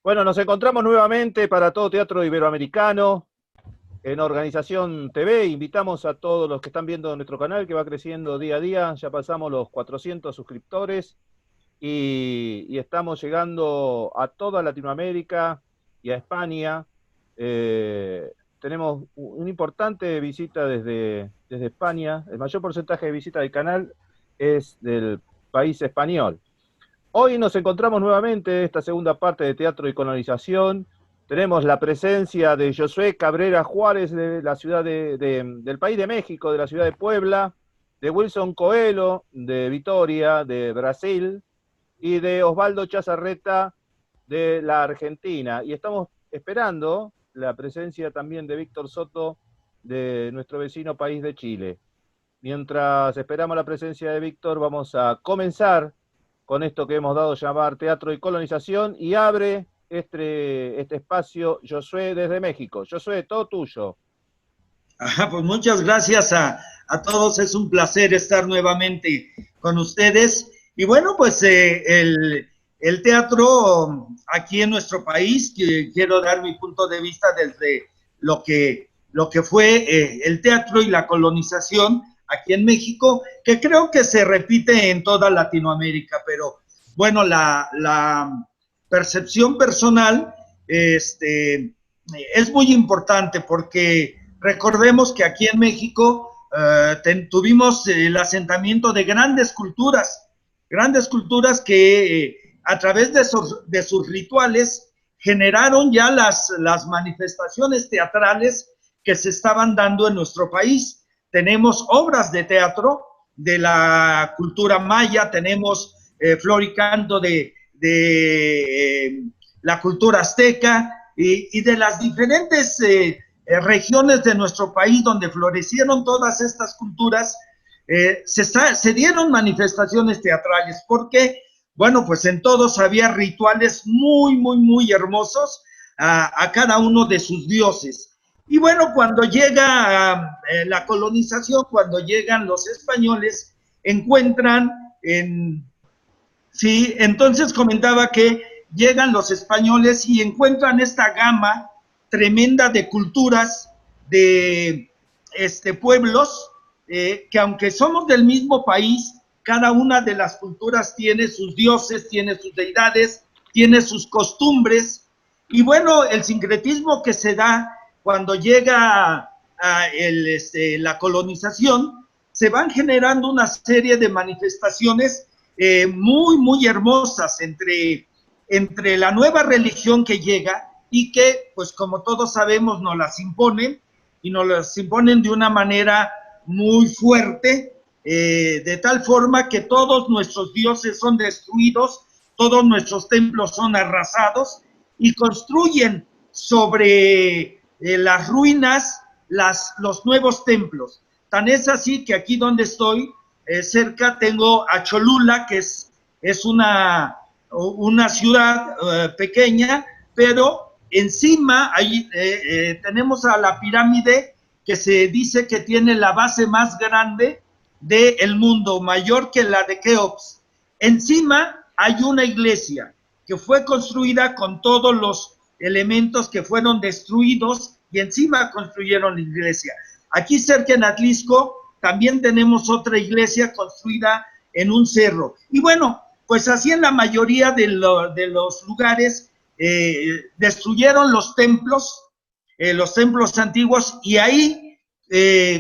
Bueno, nos encontramos nuevamente para Todo Teatro Iberoamericano en Organización TV. Invitamos a todos los que están viendo nuestro canal, que va creciendo día a día. Ya pasamos los 400 suscriptores y estamos llegando a toda Latinoamérica y a España. Tenemos una importante visita desde España. El mayor porcentaje de visita del canal es del país español. Hoy nos encontramos nuevamente en esta segunda parte de Teatro y Colonización. Tenemos la presencia de Josué Cabrera Juárez de la ciudad del país de México, de la ciudad de Puebla, de Wilson Coelho de Vitoria, de Brasil, y de Osvaldo Chazarreta de la Argentina. Y estamos esperando la presencia también de Víctor Soto de nuestro vecino país de Chile. Mientras esperamos la presencia de Víctor, vamos a comenzar con esto que hemos dado a llamar Teatro y Colonización, y abre este espacio Josué desde México. Josué, todo tuyo. Ajá, pues muchas gracias a todos, es un placer estar nuevamente con ustedes. Y bueno, pues el teatro aquí en nuestro país, que quiero dar mi punto de vista desde lo que fue el teatro y la colonización aquí en México, que creo que se repite en toda Latinoamérica, pero bueno, la percepción personal es muy importante porque recordemos que aquí en México tuvimos el asentamiento de grandes culturas que a través de sus rituales generaron ya las manifestaciones teatrales que se estaban dando en nuestro país. Tenemos obras de teatro de la cultura maya, tenemos flor y canto de la cultura azteca y de las diferentes regiones de nuestro país donde florecieron todas estas culturas. Se dieron manifestaciones teatrales porque, bueno, pues en todos había rituales muy hermosos a cada uno de sus dioses. Y bueno, cuando llega la colonización, cuando llegan los españoles, encuentran sí, entonces comentaba que llegan los españoles y encuentran esta gama tremenda de culturas, de pueblos, que aunque somos del mismo país, cada una de las culturas tiene sus dioses, tiene sus deidades, tiene sus costumbres. Y bueno, el sincretismo que se da cuando llega la colonización, se van generando una serie de manifestaciones muy hermosas entre la nueva religión que llega y que, pues como todos sabemos, nos las imponen y nos las imponen de una manera muy fuerte, de tal forma que todos nuestros dioses son destruidos, todos nuestros templos son arrasados y construyen sobre las ruinas los nuevos templos. Tan es así que aquí donde estoy, cerca tengo a Cholula, que es una ciudad pequeña, pero encima ahí tenemos a la pirámide que se dice que tiene la base más grande del mundo, mayor que la de Keops. Encima hay una iglesia que fue construida con todos los elementos que fueron destruidos y encima construyeron la iglesia. Aquí cerca en Atlisco también tenemos otra iglesia construida en un cerro. Y bueno, pues así en la mayoría de los lugares destruyeron los templos antiguos, y ahí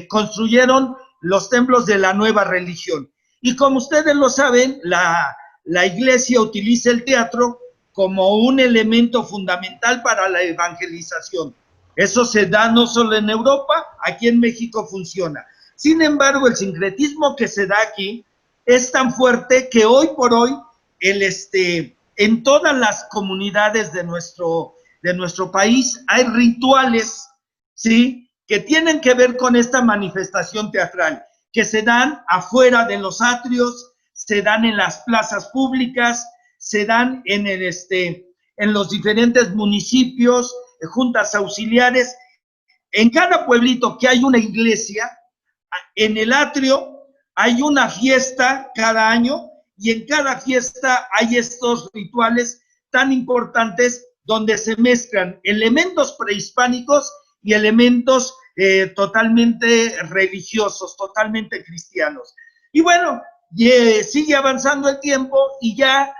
construyeron los templos de la nueva religión. Y como ustedes lo saben, la iglesia utiliza el teatro como un elemento fundamental para la evangelización. Eso se da no solo en Europa, aquí en México funciona. Sin embargo, el sincretismo que se da aquí es tan fuerte que hoy por hoy en todas las comunidades de nuestro país hay rituales, ¿sí?, que tienen que ver con esta manifestación teatral, que se dan afuera de los atrios, se dan en las plazas públicas, se dan en los diferentes municipios, juntas auxiliares. En cada pueblito que hay una iglesia, en el atrio hay una fiesta cada año, y en cada fiesta hay estos rituales tan importantes donde se mezclan elementos prehispánicos y elementos totalmente religiosos, totalmente cristianos. Y bueno, sigue avanzando el tiempo y ya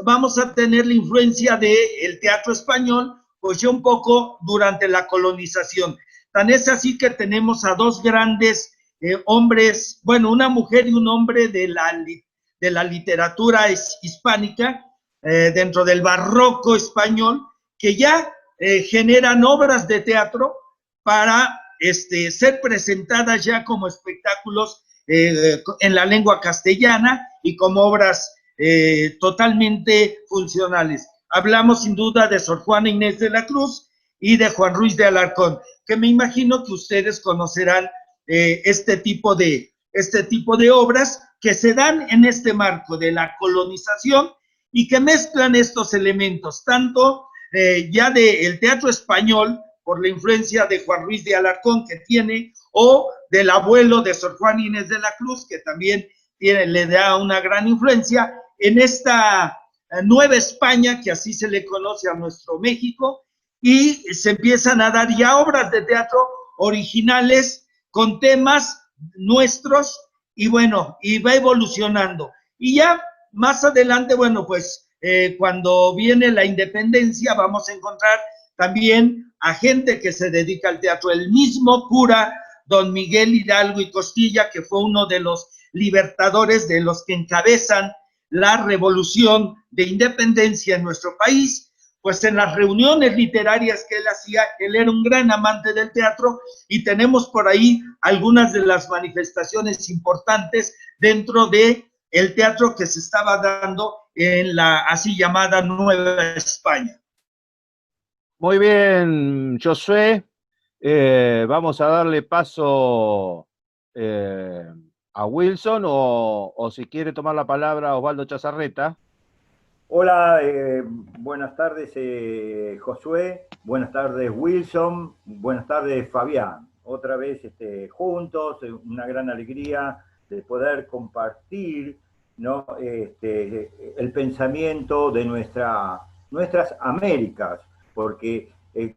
vamos a tener la influencia del teatro español, pues ya un poco durante la colonización. Tan es así que tenemos a dos grandes hombres, bueno, una mujer y un hombre de la literatura hispánica, dentro del barroco español, que ya generan obras de teatro para ser presentadas ya como espectáculos en la lengua castellana y como obras totalmente funcionales. Hablamos sin duda de Sor Juana Inés de la Cruz y de Juan Ruiz de Alarcón, que me imagino que ustedes conocerán este tipo de obras que se dan en este marco de la colonización y que mezclan estos elementos, tanto ya del teatro español, por la influencia de Juan Ruiz de Alarcón que tiene, o del abuelo de Sor Juana Inés de la Cruz, que también le da una gran influencia en esta Nueva España, que así se le conoce a nuestro México, y se empiezan a dar ya obras de teatro originales con temas nuestros, y bueno, y va evolucionando. Y ya más adelante, bueno, pues cuando viene la independencia vamos a encontrar también a gente que se dedica al teatro. El mismo cura don Miguel Hidalgo y Costilla, que fue uno de los libertadores, de los que encabezan la revolución de independencia en nuestro país, pues en las reuniones literarias que él hacía, él era un gran amante del teatro y tenemos por ahí algunas de las manifestaciones importantes dentro de el teatro que se estaba dando en la así llamada Nueva España. Muy bien, Josué. Vamos a darle paso a Wilson o si quiere tomar la palabra Osvaldo Chazarreta. Hola, buenas tardes Josué, buenas tardes Wilson, buenas tardes Fabián. Otra vez juntos, una gran alegría de poder compartir, ¿no? El pensamiento de nuestras Américas, porque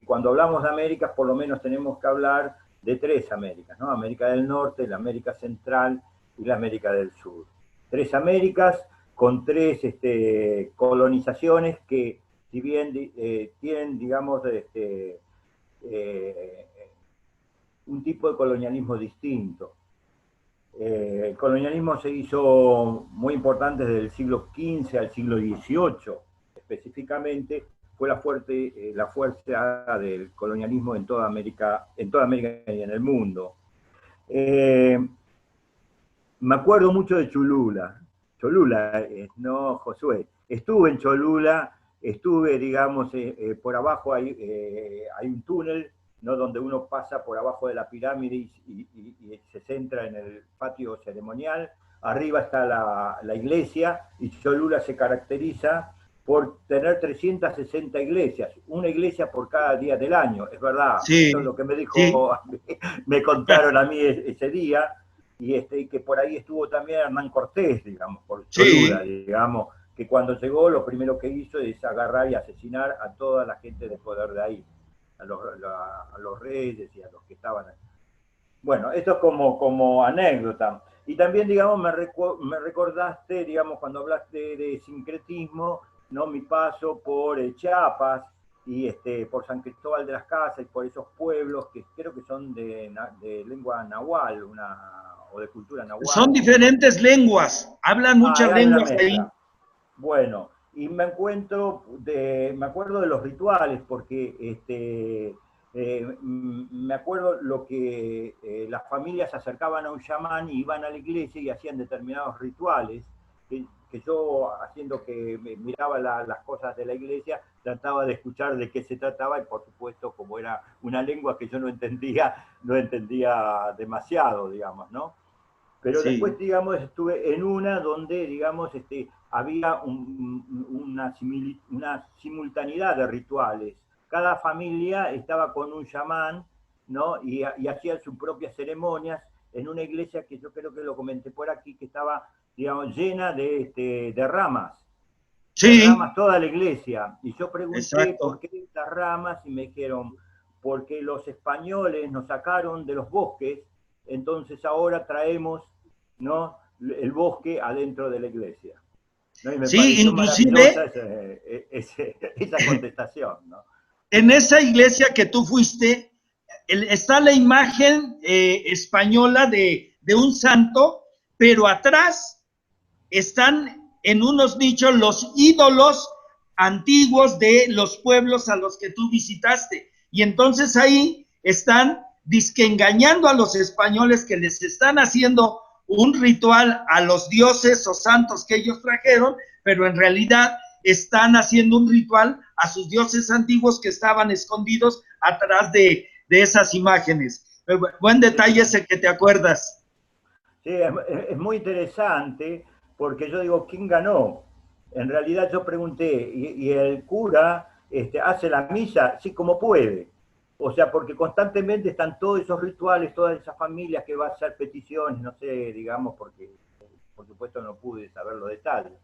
cuando hablamos de Américas por lo menos tenemos que hablar de tres Américas, ¿no? América del Norte, la América Central y la América del Sur. Tres Américas con tres colonizaciones que, si bien tienen, digamos, un tipo de colonialismo distinto. El colonialismo se hizo muy importante desde el siglo XV al siglo XVIII, específicamente fue la fuerza del colonialismo en toda América y en el mundo. Me acuerdo mucho de Cholula, no Josué. Estuve en Cholula, digamos, por abajo hay un túnel, ¿no? Donde uno pasa por abajo de la pirámide y se centra en el patio ceremonial. Arriba está la iglesia y Cholula se caracteriza por tener 360 iglesias, una iglesia por cada día del año, es verdad. Sí, eso es lo que me dijo, sí. me contaron a mí ese día. Y que por ahí estuvo también Hernán Cortés, digamos, por Cholula, sí. Digamos, que cuando llegó lo primero que hizo es agarrar y asesinar a toda la gente de poder de ahí, a los reyes y a los que estaban ahí. Bueno, esto es como anécdota. Y también, digamos, me recordaste, digamos, cuando hablaste de sincretismo, ¿no? Mi paso por Chiapas y por San Cristóbal de las Casas y por esos pueblos que creo que son de lengua nahual, o de cultura nahual. Son diferentes lenguas, hablan muchas lenguas ahí. Bueno, y me acuerdo de los rituales, porque me acuerdo lo que las familias se acercaban a un chamán y iban a la iglesia y hacían determinados rituales, que yo, haciendo que miraba las cosas de la iglesia, trataba de escuchar de qué se trataba, y por supuesto, como era una lengua que yo no entendía demasiado, digamos, ¿no? Pero sí. Después, digamos, estuve en una donde, digamos, había una simultaneidad de rituales. Cada familia estaba con un chamán, ¿no? Y hacían sus propias ceremonias en una iglesia que yo creo que lo comenté por aquí, que estaba, digamos, llena de ramas. Sí, ramas toda la iglesia. Y yo pregunté exacto. por qué estas ramas y me dijeron, porque los españoles nos sacaron de los bosques, entonces ahora traemos, ¿no?, el bosque adentro de la iglesia. ¿No? Y me Sí, pareció inclusive maravillosa esa contestación, ¿no? en esa iglesia que tú fuiste, está la imagen española de un santo, pero atrás están en unos nichos los ídolos antiguos de los pueblos a los que tú visitaste. Y entonces ahí están disque engañando a los españoles que les están haciendo un ritual a los dioses o santos que ellos trajeron, pero en realidad están haciendo un ritual a sus dioses antiguos que estaban escondidos atrás de esas imágenes. Buen detalle ese que te acuerdas. Sí, es muy interesante porque yo digo, ¿quién ganó? En realidad yo pregunté, y el cura hace la misa, sí, como puede. O sea, porque constantemente están todos esos rituales, todas esas familias que van a hacer peticiones, no sé, digamos, porque por supuesto no pude saber los detalles.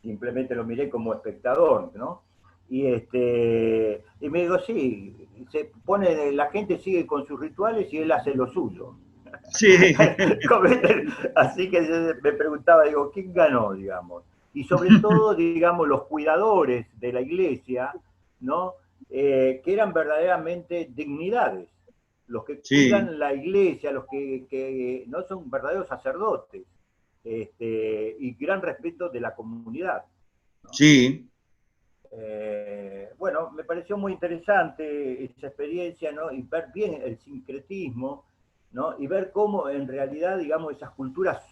Simplemente lo miré como espectador, ¿no? Y me digo, sí, se pone, la gente sigue con sus rituales y él hace lo suyo. Sí, Así que yo me preguntaba, digo, ¿quién ganó, digamos? Y sobre todo, digamos, los cuidadores de la iglesia, ¿no? Que eran verdaderamente dignidades, los que sí, cuidan la iglesia, los que no son verdaderos sacerdotes, y gran respeto de la comunidad, ¿no? sí. Bueno, me pareció muy interesante esa experiencia, ¿no? Y ver bien el sincretismo, ¿no? Y ver cómo en realidad, digamos, esas culturas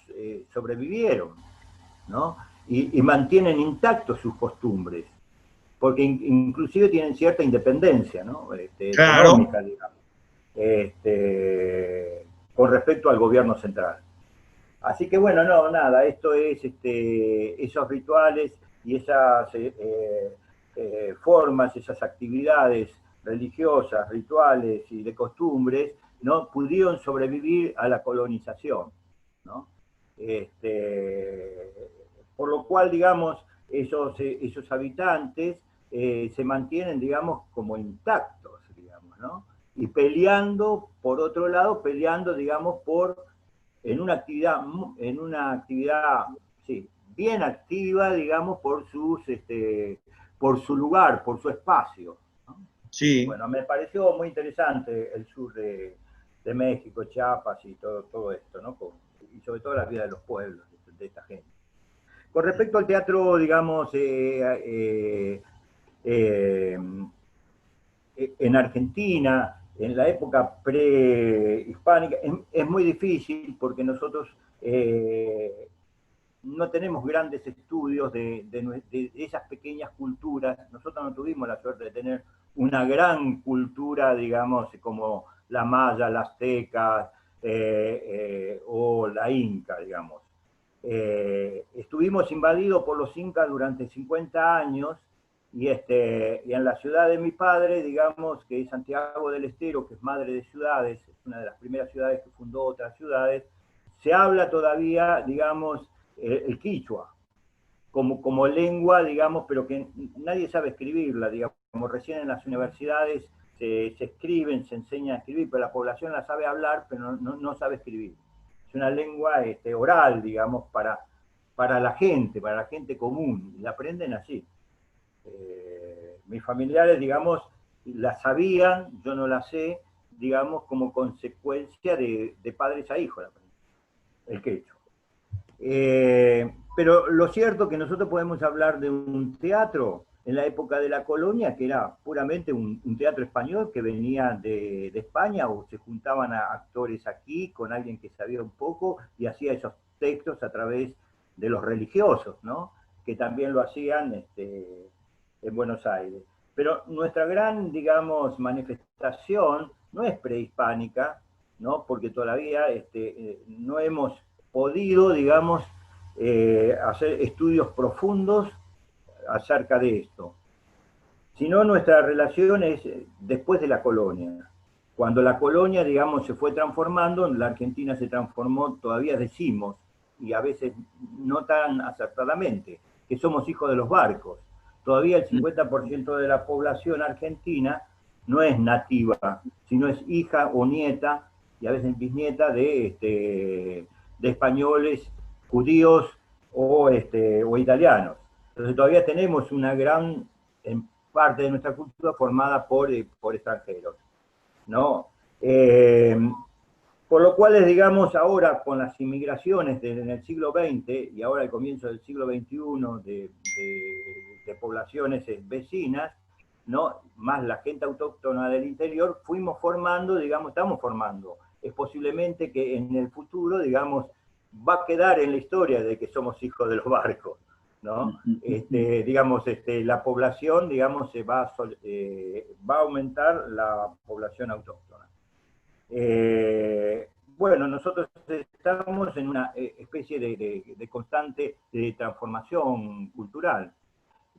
sobrevivieron, ¿no? Y mantienen intactos sus costumbres, porque inclusive tienen cierta independencia, ¿no? Claro. Económica, digamos, con respecto al gobierno central. Así que bueno, no, nada, esto es esos rituales y esas formas, esas actividades religiosas, rituales y de costumbres, ¿no? Pudieron sobrevivir a la colonización, ¿no? Por lo cual, digamos, esos habitantes se mantienen, digamos, como intactos, digamos, ¿no? Y peleando, por otro lado, peleando, digamos, en una actividad sí, bien activa, digamos, por su lugar, por su espacio, ¿no? Sí, Bueno, me pareció muy interesante el sur de México, Chiapas y todo esto, ¿no? Y sobre todo la vida de los pueblos, de esta gente. Con respecto al teatro, digamos, eh, en Argentina, en la época prehispánica, es muy difícil porque nosotros no tenemos grandes estudios de esas pequeñas culturas. Nosotros no tuvimos la suerte de tener una gran cultura, digamos, como la maya, la azteca o la inca, digamos. Estuvimos invadidos por los incas durante 50 años y en la ciudad de mi padre, digamos, que es Santiago del Estero, que es madre de ciudades, es una de las primeras ciudades que fundó otras ciudades, se habla todavía, digamos, el quichua, como lengua, digamos, pero que nadie sabe escribirla, digamos, como recién en las universidades se escriben, se enseña a escribir, pero la población la sabe hablar, pero no sabe escribir. Es una lengua oral, digamos, para la gente común, y la aprenden así. Mis familiares, digamos, la sabían, yo no la sé, digamos, como consecuencia de padres a hijos, el quechua. Pero lo cierto es que nosotros podemos hablar de un teatro en la época de la colonia, que era puramente un teatro español que venía de España, o se juntaban a actores aquí con alguien que sabía un poco y hacía esos textos a través de los religiosos, ¿no? Que también lo hacían en Buenos Aires. Pero nuestra gran, digamos, manifestación no es prehispánica, ¿no? Porque todavía no hemos podido, digamos, hacer estudios profundos acerca de esto, sino nuestra relación es después de la colonia. Cuando la colonia, digamos, se fue transformando, la Argentina se transformó, todavía decimos, y a veces no tan acertadamente, que somos hijos de los barcos. Todavía el 50% de la población argentina no es nativa, sino es hija o nieta, y a veces bisnieta de españoles, judíos o italianos. Entonces todavía tenemos una gran parte de nuestra cultura formada por extranjeros, ¿no? Por lo cual, digamos, ahora con las inmigraciones en el siglo XX y ahora al comienzo del siglo XXI de poblaciones vecinas, ¿no? Más la gente autóctona del interior, fuimos formando, digamos, estamos formando. Es posiblemente que en el futuro, digamos, va a quedar en la historia de que somos hijos de los barcos, ¿no? Digamos, la población, digamos, va a aumentar la población autóctona. Bueno, nosotros estamos en una especie de constante transformación cultural.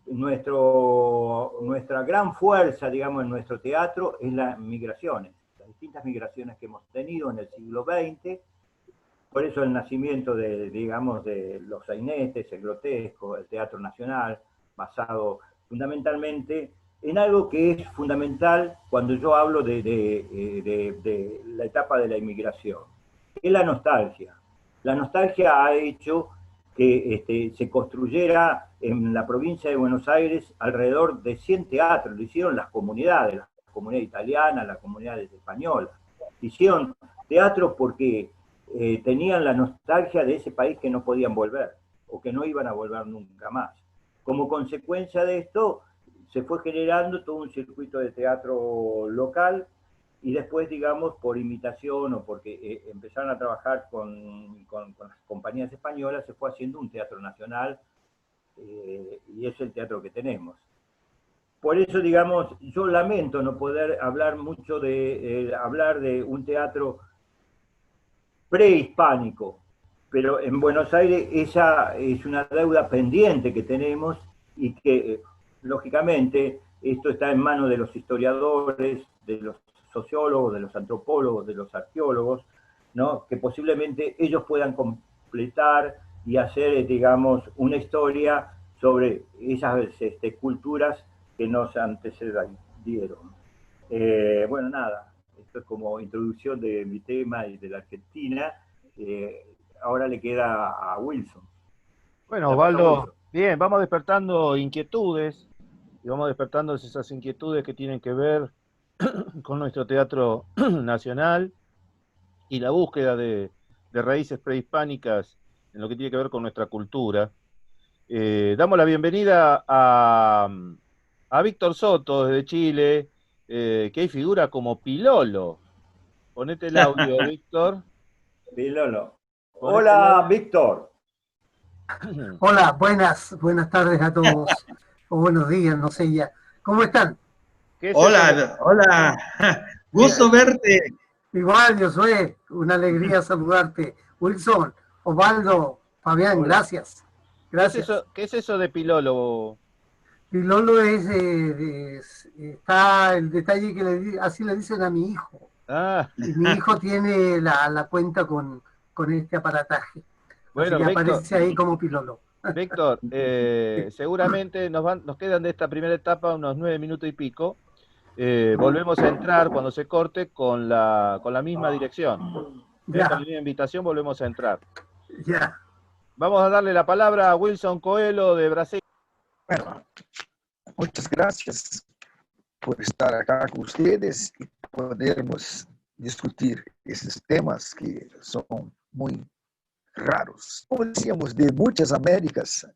Nuestra gran fuerza, digamos, en nuestro teatro es las migraciones, las distintas migraciones que hemos tenido en el siglo XX. Por eso el nacimiento digamos, de los sainetes, el grotesco, el teatro nacional, basado fundamentalmente en algo que es fundamental cuando yo hablo de la etapa de la inmigración, es la nostalgia. La nostalgia ha hecho que se construyera en la provincia de Buenos Aires alrededor de 100 teatros, lo hicieron las comunidades italianas, las comunidades españolas. Hicieron teatros porque tenían la nostalgia de ese país que no podían volver, o que no iban a volver nunca más. Como consecuencia de esto, se fue generando todo un circuito de teatro local, y después, digamos, por imitación o porque empezaron a trabajar con las compañías españolas, se fue haciendo un teatro nacional, y es el teatro que tenemos. Por eso, digamos, yo lamento no poder hablar mucho hablar de un teatro prehispánico, pero en Buenos Aires esa es una deuda pendiente que tenemos, y que, lógicamente, esto está en manos de los historiadores, de los sociólogos, de los antropólogos, de los arqueólogos, ¿no? Que posiblemente ellos puedan completar y hacer, digamos, una historia sobre esas culturas que nos antecedieron. Bueno, nada, esto es como introducción de mi tema y de la Argentina. Ahora le queda a Wilson. Bueno, Osvaldo, bien, vamos despertando inquietudes, y vamos despertando esas inquietudes que tienen que ver con nuestro teatro nacional y la búsqueda de raíces prehispánicas en lo que tiene que ver con nuestra cultura. Damos la bienvenida a Víctor Soto desde Chile, que ahí figura como Pilolo. Ponete el audio, Víctor. Pilolo. Hola, Víctor. Hola, buenas tardes a todos, o buenos días, no sé ya. ¿Cómo están? Hola, hola, gusto verte. Igual, Josué, una alegría saludarte. Wilson, Osvaldo, Fabián, hola. Gracias. ¿Qué es eso de Pilolo? Pilolo está el detalle que así le dicen a mi hijo. Ah. Y mi hijo tiene la cuenta con este aparataje. Bueno, así que Víctor, aparece ahí como Pilolo. Víctor, seguramente nos quedan de esta primera etapa unos 9 minutos y pico. Volvemos a entrar cuando se corte con la misma dirección. Con la misma invitación volvemos a entrar. Ya. Vamos a darle la palabra a Wilson Coelho de Brasil. Bueno, muchas gracias por estar acá con ustedes y podermos discutir esos temas que son muy raros. Como decíamos, de muchas Américas,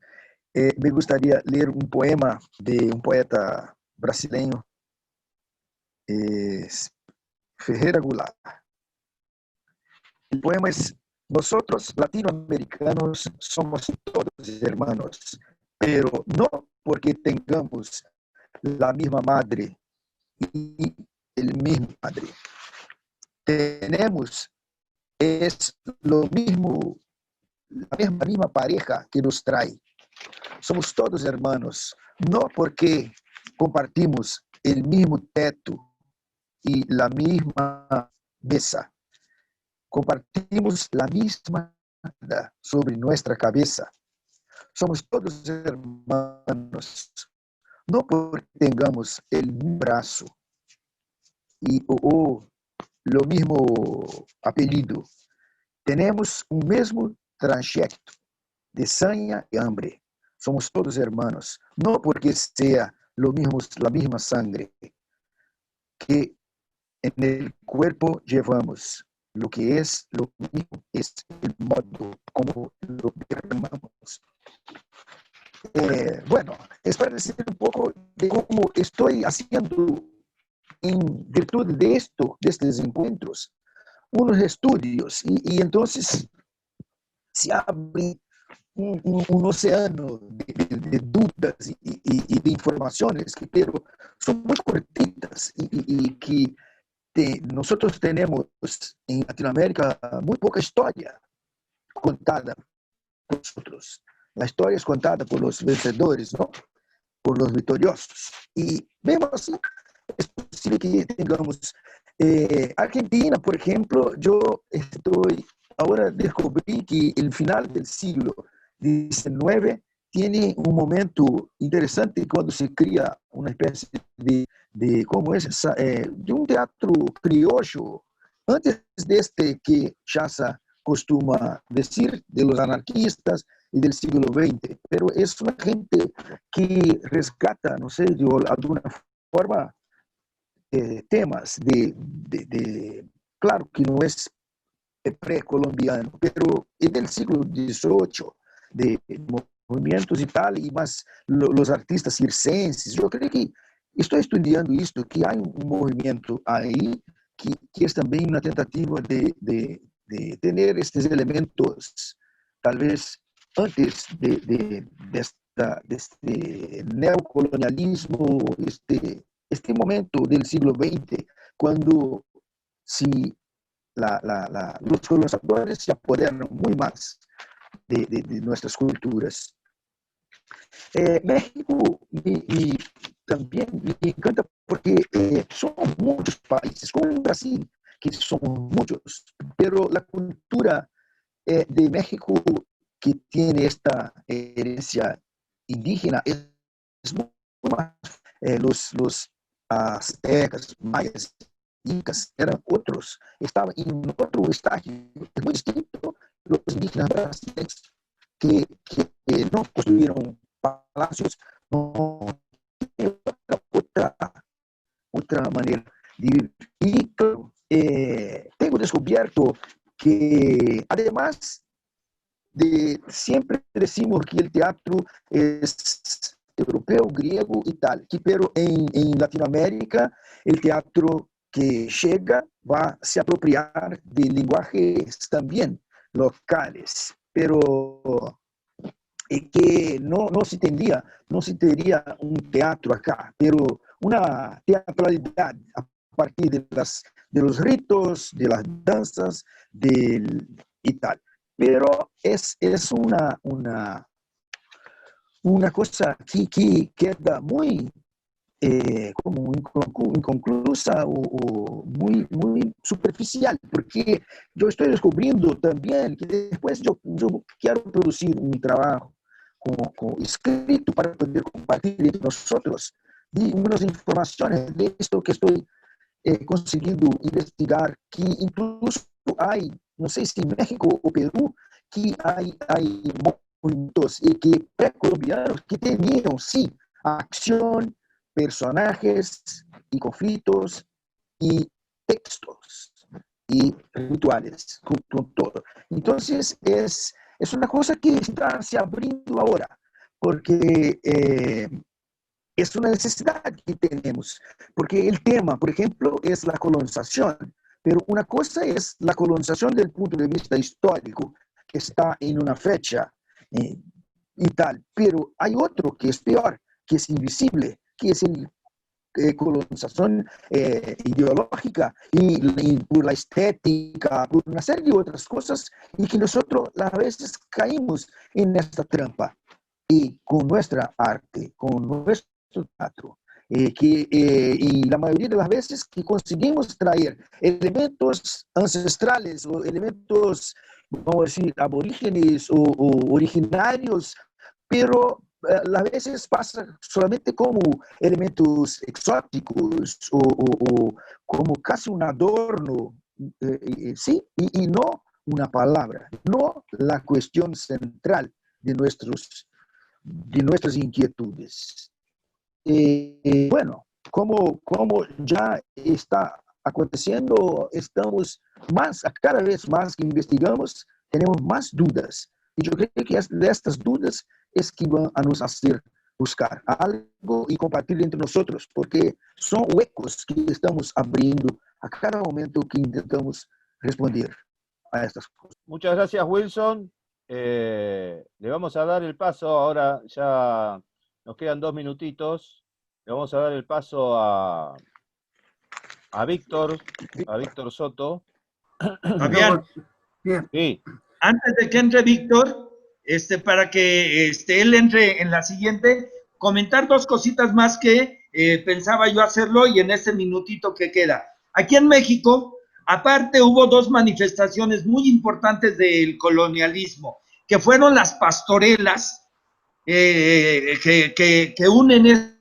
me gustaría leer un poema de un poeta brasileño, Ferreira Goulart. El poema es: nosotros latinoamericanos somos todos hermanos, pero no porque tengamos la misma madre y el mismo padre. Tenemos lo mismo, la misma pareja que nos trae. Somos todos hermanos, no porque compartimos el mismo teto y la misma mesa. Compartimos la misma vida sobre nuestra cabeza. somos todos hermanos, no porque tengamos el mismo brazo o lo mismo apellido, tenemos un mismo trayecto de saña y hambre. Somos todos hermanos, no porque sea lo mismo, la misma sangre que en el cuerpo llevamos. Lo que es lo mismo es el modo como lo derramamos. Bueno, es para decir un poco de cómo estoy haciendo en virtud de esto, de estos encuentros, unos estudios y entonces se abre un océano de dudas y de informaciones que pero son muy cortitas y que nosotros tenemos en Latinoamérica muy poca historia contada por nosotros. La historia es contada por los vencedores, ¿no? Por los victoriosos. Y vemos así, es posible que tengamos Argentina, por ejemplo, yo ahora descubrí que el final del siglo XIX tiene un momento interesante cuando se crea una especie de ¿cómo es? De un teatro criollo, antes de este que Chassa costuma decir, de los anarquistas y del siglo XX, pero es una gente que rescata, no sé, de alguna forma, temas claro que no es precolombiano, pero es del siglo XVIII, de movimientos y tal, y más los artistas circenses. Yo creo que estoy estudiando esto, que hay un movimiento ahí que es también una tentativa de tener estos elementos, tal vez antes de este neocolonialismo, este momento del siglo XX, cuando si los colonizadores se apoderan muy más de nuestras culturas. México también me encanta porque son muchos países, como Brasil, que son muchos, pero la cultura de México que tiene esta herencia indígena es muy más. Los aztecas, mayas, incas eran otros, estaban en otro estágio, es muy distinto los indígenas brasileños que no construyeron palacios, no tienen otra manera de vivir. Y claro, tengo descubierto que además siempre decimos que el teatro es europeo, griego y tal, pero en Latinoamérica el teatro que llega va a se apropiar de lenguajes también locales, pero que no se tendría un teatro acá, pero una teatralidad a partir de los ritos, de las danzas y tal. Pero es una cosa que queda muy como inconclusa o muy superficial, porque yo estoy descubriendo también que después yo quiero producir un trabajo escrito para poder compartir entre nosotros y unas informaciones de esto que estoy conseguindo investigar, que incluso hay, no sé si en México o Perú, que hay movimientos que precolombianos que tenían, sí, acción, personajes y conflictos y textos y rituales con todo. Entonces es una cosa que está se abriendo ahora, porque es una necesidad que tenemos, porque el tema, por ejemplo, es la colonización, pero una cosa es la colonización del punto de vista histórico, que está en una fecha y tal, pero hay otro que es peor, que es invisible, que es el colonización ideológica y por la estética, por una serie de otras cosas, y que nosotros a veces caímos en esta trampa. Y con nuestra arte, con nuestro teatro, y la mayoría de las veces que conseguimos traer elementos ancestrales o elementos, vamos a decir, aborígenes o originarios pero a veces pasa solamente como elementos exóticos o como casi un adorno, sí, y no una palabra, no la cuestión central de nuestras inquietudes. Bueno, como ya está aconteciendo, estamos cada vez más que investigamos, tenemos más dudas. Y yo creo que de estas dudas es que van a nos hacer buscar algo y compartir entre nosotros, porque son huecos que estamos abriendo a cada momento que intentamos responder a estas cosas. Muchas gracias, Wilson. Le vamos a dar el paso, ahora ya nos quedan 2 minutitos. Le vamos a dar el paso a Víctor Soto. Fabián, Bien. Sí. antes de que entre Víctor, para que él entre en la siguiente, comentar 2 cositas más que pensaba yo hacerlo y en ese minutito que queda. Aquí en México, aparte hubo 2 manifestaciones muy importantes del colonialismo, que fueron las pastorelas, que unen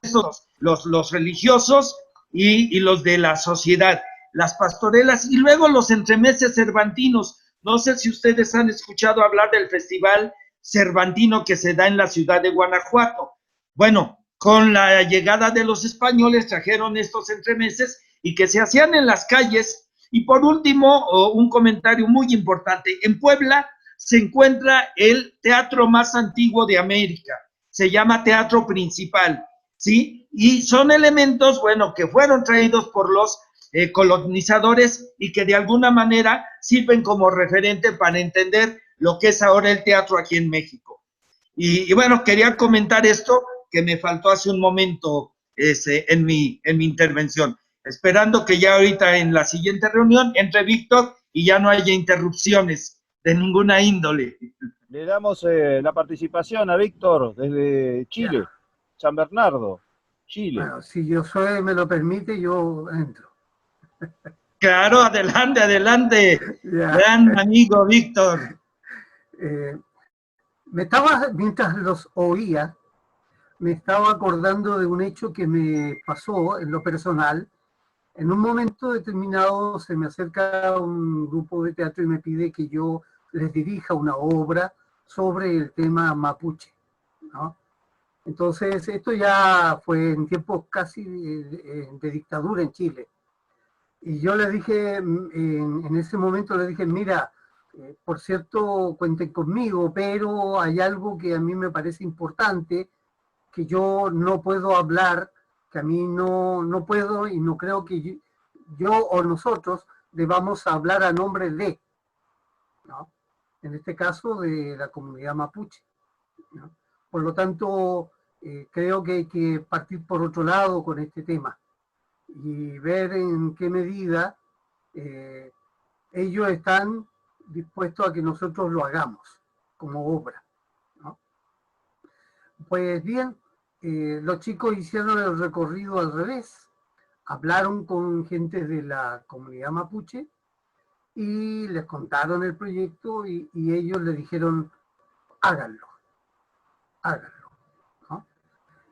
esos, los religiosos y los de la sociedad, las pastorelas, y luego los entremeses cervantinos. No sé si ustedes han escuchado hablar del festival cervantino que se da en la ciudad de Guanajuato. Bueno, con la llegada de los españoles trajeron estos entremeses y que se hacían en las calles. Y por último, un comentario muy importante. En Puebla se encuentra el teatro más antiguo de América. Se llama Teatro Principal, ¿sí? Y son elementos, bueno, que fueron traídos por los colonizadores y que de alguna manera sirven como referente para entender lo que es ahora el teatro aquí en México. Y bueno, quería comentar esto que me faltó hace un momento en mi intervención, esperando que ya ahorita en la siguiente reunión entre Víctor y ya no haya interrupciones de ninguna índole. Le damos la participación a Víctor desde Chile, San Bernardo, Chile. Bueno, si Josué me lo permite, yo entro. Claro, adelante, adelante. Ya. Gran amigo Víctor. Mientras los oía, me estaba acordando de un hecho que me pasó en lo personal. En un momento determinado se me acerca un grupo de teatro y me pide que yo les dirija una obra sobre el tema mapuche, ¿no? Entonces, esto ya fue en tiempos casi de dictadura en Chile. Y yo les dije, en ese momento les dije, mira, por cierto, cuenten conmigo, pero hay algo que a mí me parece importante, que yo no puedo hablar, que a mí no puedo y no creo que yo o nosotros debamos hablar a nombre de, ¿no? En este caso de la comunidad mapuche, ¿no? Por lo tanto, creo que hay que partir por otro lado con este tema y ver en qué medida ellos están dispuestos a que nosotros lo hagamos como obra, ¿no? Pues bien, los chicos hicieron el recorrido al revés, hablaron con gente de la comunidad mapuche y les contaron el proyecto y ellos le dijeron, háganlo, ¿no?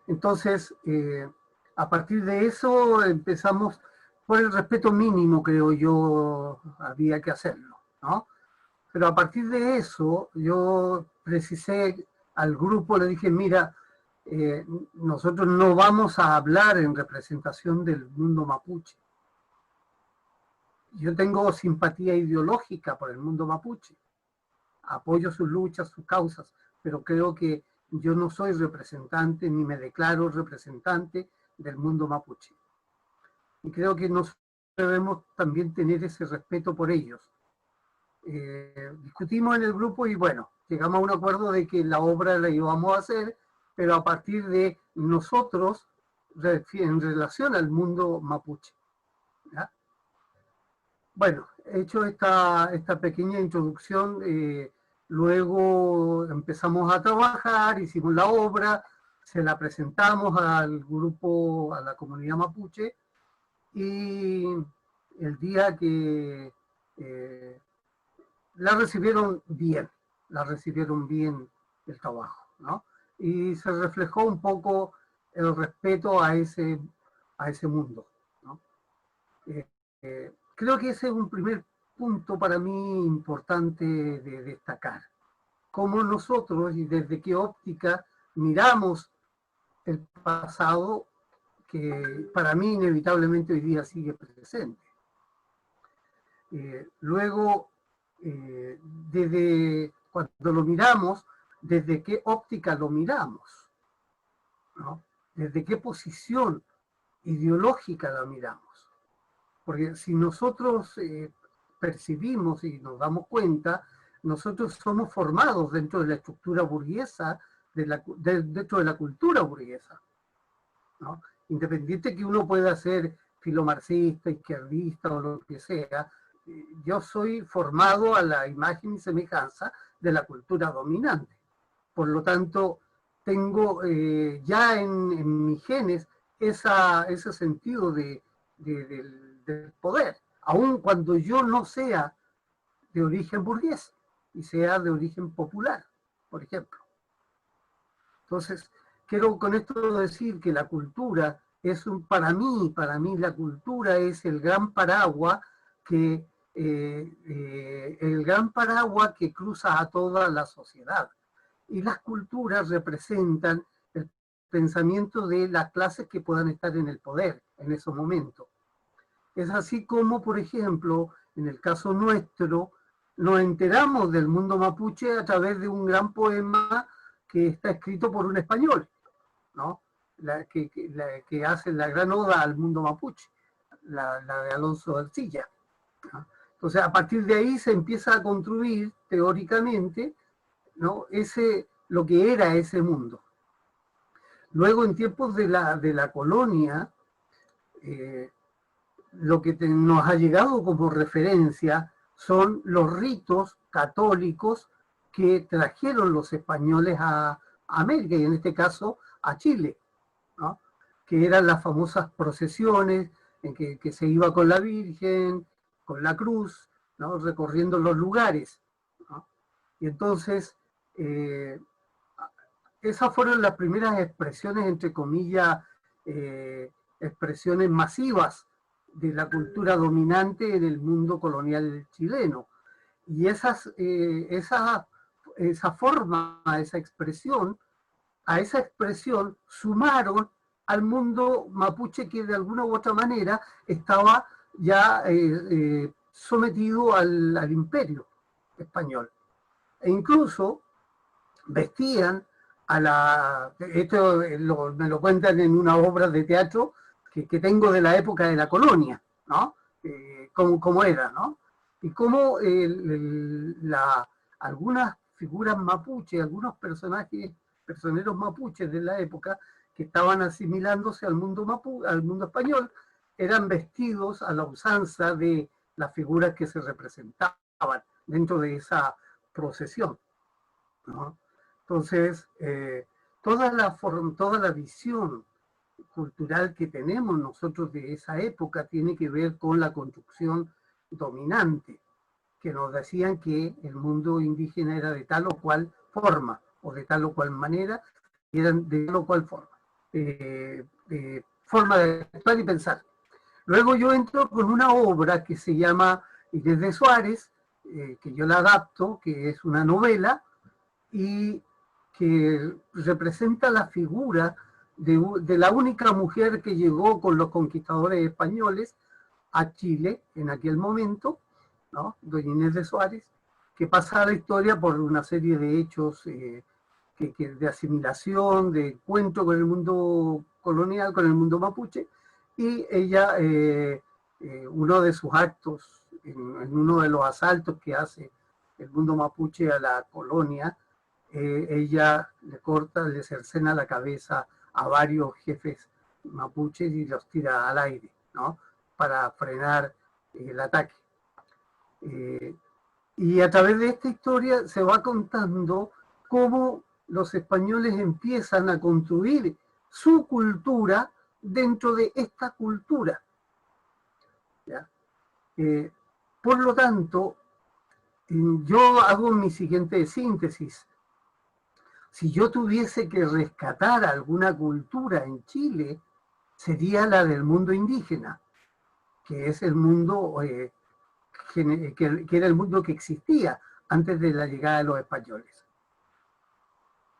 Entonces, a partir de eso empezamos, por el respeto mínimo, creo yo, había que hacerlo, ¿no? Pero a partir de eso, yo precisé al grupo, le dije, mira, nosotros no vamos a hablar en representación del mundo mapuche. Yo tengo simpatía ideológica por el mundo mapuche, apoyo sus luchas, sus causas, pero creo que yo no soy representante, ni me declaro representante del mundo mapuche. Y creo que nosotros debemos también tener ese respeto por ellos. Discutimos en el grupo y bueno, llegamos a un acuerdo de que la obra la íbamos a hacer, pero a partir de nosotros en relación al mundo mapuche, ¿ya? Bueno, hecho esta pequeña introducción, luego empezamos a trabajar, hicimos la obra, se la presentamos al grupo, a la comunidad mapuche, y el día que la recibieron bien el trabajo, ¿no? Y se reflejó un poco el respeto a ese mundo, ¿no? Creo que ese es un primer punto para mí importante de destacar. Cómo nosotros y desde qué óptica miramos el pasado, que para mí inevitablemente hoy día sigue presente. Luego, desde cuando lo miramos, desde qué óptica lo miramos, ¿no? Desde qué posición ideológica la miramos. Porque si nosotros percibimos y nos damos cuenta, nosotros somos formados dentro de la estructura burguesa, dentro de la cultura burguesa, ¿no? Independiente que uno pueda ser filomarxista, izquierdista o lo que sea, yo soy formado a la imagen y semejanza de la cultura dominante. Por lo tanto, tengo ya en mis genes ese sentido del poder, aun cuando yo no sea de origen burgués y sea de origen popular, por ejemplo. Entonces, quiero con esto decir que la cultura es para mí la cultura es el gran paraguas que cruza a toda la sociedad. Y las culturas representan el pensamiento de las clases que puedan estar en el poder en esos momentos. Es así como, por ejemplo, en el caso nuestro, nos enteramos del mundo mapuche a través de un gran poema que está escrito por un español, ¿no? Que hace la gran oda al mundo mapuche, la de Alonso de Ercilla, ¿no? Entonces, a partir de ahí se empieza a construir teóricamente, ¿no? Lo que era ese mundo. Luego, en tiempos de la colonia, lo que nos ha llegado como referencia son los ritos católicos que trajeron los españoles a América, y en este caso a Chile, ¿no? Que eran las famosas procesiones en que se iba con la Virgen, con la cruz, ¿no? Recorriendo los lugares, ¿no? Y entonces, esas fueron las primeras expresiones, entre comillas, expresiones masivas de la cultura dominante en el mundo colonial chileno. Y esa forma, a esa expresión sumaron al mundo mapuche que de alguna u otra manera estaba ya sometido al imperio español. E incluso vestían esto me lo cuentan en una obra de teatro que tengo de la época de la colonia, ¿no? Cómo era, ¿no? Y cómo algunas figuras mapuche, algunos personeros mapuches de la época que estaban asimilándose al mundo español, eran vestidos a la usanza de las figuras que se representaban dentro de esa procesión, ¿no? Entonces, toda la visión cultural que tenemos nosotros de esa época tiene que ver con la construcción dominante, que nos decían que el mundo indígena era de tal o cual forma, o de tal o cual manera, y eran de tal o cual forma. Forma de actuar y pensar. Luego yo entro con una obra que se llama Inés de Suárez, que yo la adapto, que es una novela, y que representa la figura de la única mujer que llegó con los conquistadores españoles a Chile en aquel momento, ¿no? Doña Inés de Suárez, que pasa a la historia por una serie de hechos de asimilación, de encuentro con el mundo colonial, con el mundo mapuche, y ella, uno de sus actos, en uno de los asaltos que hace el mundo mapuche a la colonia, ella le cercena la cabeza a varios jefes mapuches y los tira al aire, ¿no? Para frenar el ataque. Y a través de esta historia se va contando cómo los españoles empiezan a construir su cultura dentro de esta cultura, ¿ya? Por lo tanto, yo hago mi siguiente síntesis. Si yo tuviese que rescatar alguna cultura en Chile, sería la del mundo indígena, que es el mundo, que era el mundo que existía antes de la llegada de los españoles.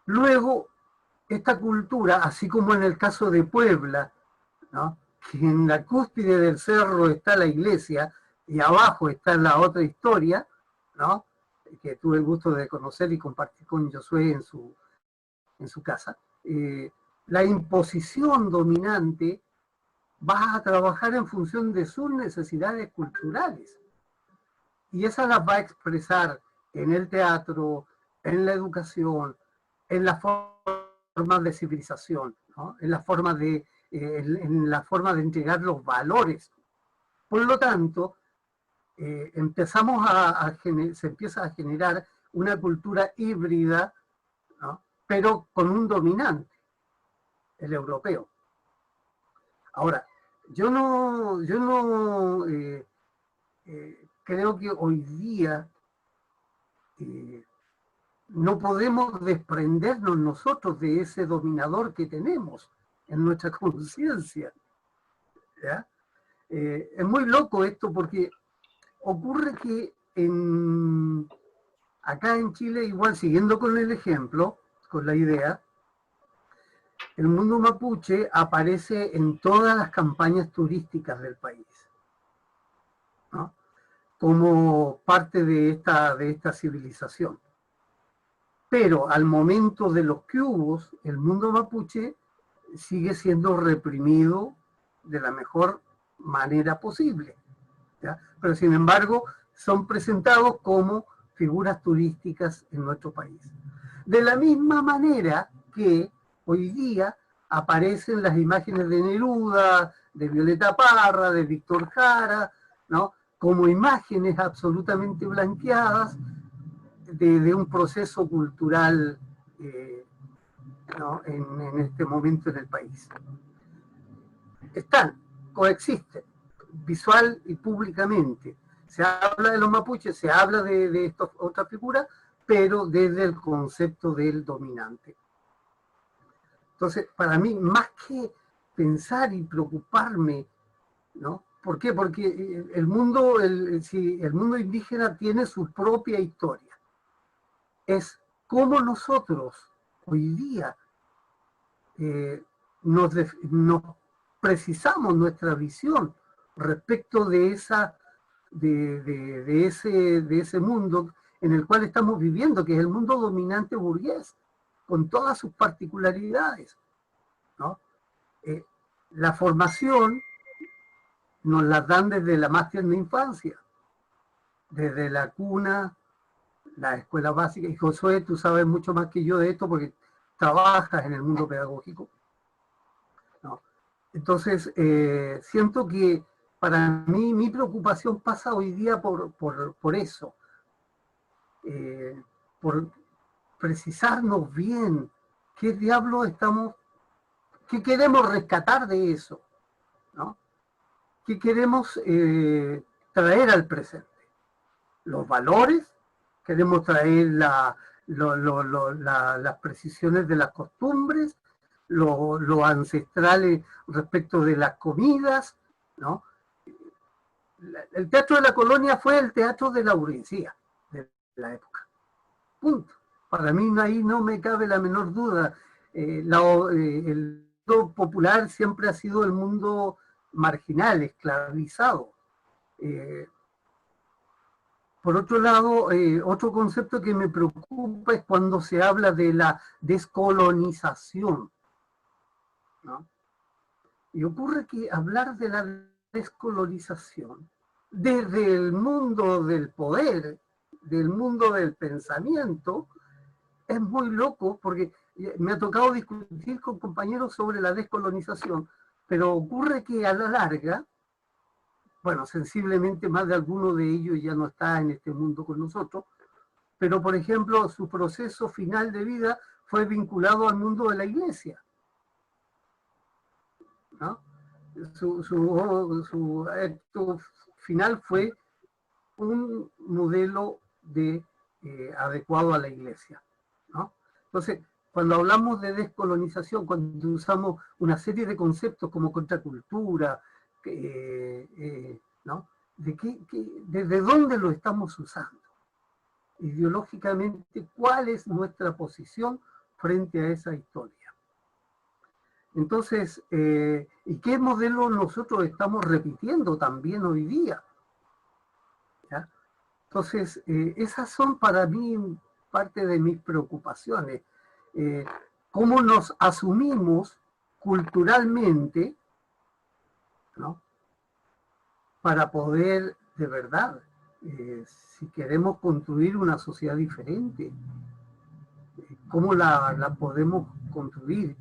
Luego, esta cultura, así como en el caso de Puebla, ¿no?, que en la cúspide del cerro está la iglesia y abajo está la otra historia, ¿no?, que tuve el gusto de conocer y compartir con Josué en su casa, la imposición dominante va a trabajar en función de sus necesidades culturales. Y esa las va a expresar en el teatro, en la educación, en las formas de civilización, ¿no?, en la forma de entregar los valores. Por lo tanto, se empieza a generar una cultura híbrida, ¿no?, pero con un dominante, el europeo. Ahora, yo no creo que hoy día no podemos desprendernos nosotros de ese dominador que tenemos en nuestra conciencia. Es muy loco esto porque ocurre que acá en Chile, igual siguiendo con el ejemplo, con la idea, el mundo mapuche aparece en todas las campañas turísticas del país, ¿no?, como parte de esta civilización. Pero al momento de los cubos, el mundo mapuche sigue siendo reprimido de la mejor manera posible, ¿ya? Pero sin embargo son presentados como figuras turísticas en nuestro país. De la misma manera que hoy día aparecen las imágenes de Neruda, de Violeta Parra, de Víctor Jara, ¿no?, como imágenes absolutamente blanqueadas de un proceso cultural, ¿no?, en este momento en el país. Coexisten, visual y públicamente. Se habla de los mapuches, se habla de estas otras figuras, pero desde el concepto del dominante. Entonces, para mí, más que pensar y preocuparme, ¿no? ¿Por qué? Porque el mundo indígena tiene su propia historia. Es cómo nosotros hoy día nos precisamos nuestra visión respecto de ese mundo en el cual estamos viviendo, que es el mundo dominante burgués, con todas sus particularidades, ¿no? La formación nos la dan desde la más tierna infancia, desde la cuna, la escuela básica. Y Josué, tú sabes mucho más que yo de esto porque trabajas en el mundo pedagógico, ¿no? Entonces, siento que para mí mi preocupación pasa hoy día por eso, por precisarnos bien qué diablos qué queremos rescatar de eso, ¿no? ¿Qué queremos traer al presente? Los valores, queremos traer las precisiones de las costumbres, lo ancestrales respecto de las comidas, ¿no? El teatro de la colonia fue el teatro de la burguesía de la época. Punto. Para mí ahí no me cabe la menor duda. El mundo popular siempre ha sido el mundo marginal, esclavizado. Por otro lado, otro concepto que me preocupa es cuando se habla de la descolonización, ¿no? Y ocurre que hablar de la descolonización desde el mundo del poder, del mundo del pensamiento, es muy loco porque me ha tocado discutir con compañeros sobre la descolonización, pero ocurre que a la larga, bueno, sensiblemente más de alguno de ellos ya no está en este mundo con nosotros, pero por ejemplo su proceso final de vida fue vinculado al mundo de la iglesia, ¿no? Su acto final fue un modelo adecuado a la iglesia, ¿no? Entonces, cuando hablamos de descolonización, cuando usamos una serie de conceptos como contracultura, ¿no? ¿Desde dónde lo estamos usando? Ideológicamente, ¿cuál es nuestra posición frente a esa historia? Entonces, ¿y qué modelo nosotros estamos repitiendo también hoy día? ¿Ya? Entonces, esas son para mí parte de mis preocupaciones. ¿Cómo nos asumimos culturalmente, ¿no? Para poder, de verdad, si queremos construir una sociedad diferente, ¿cómo la podemos construir?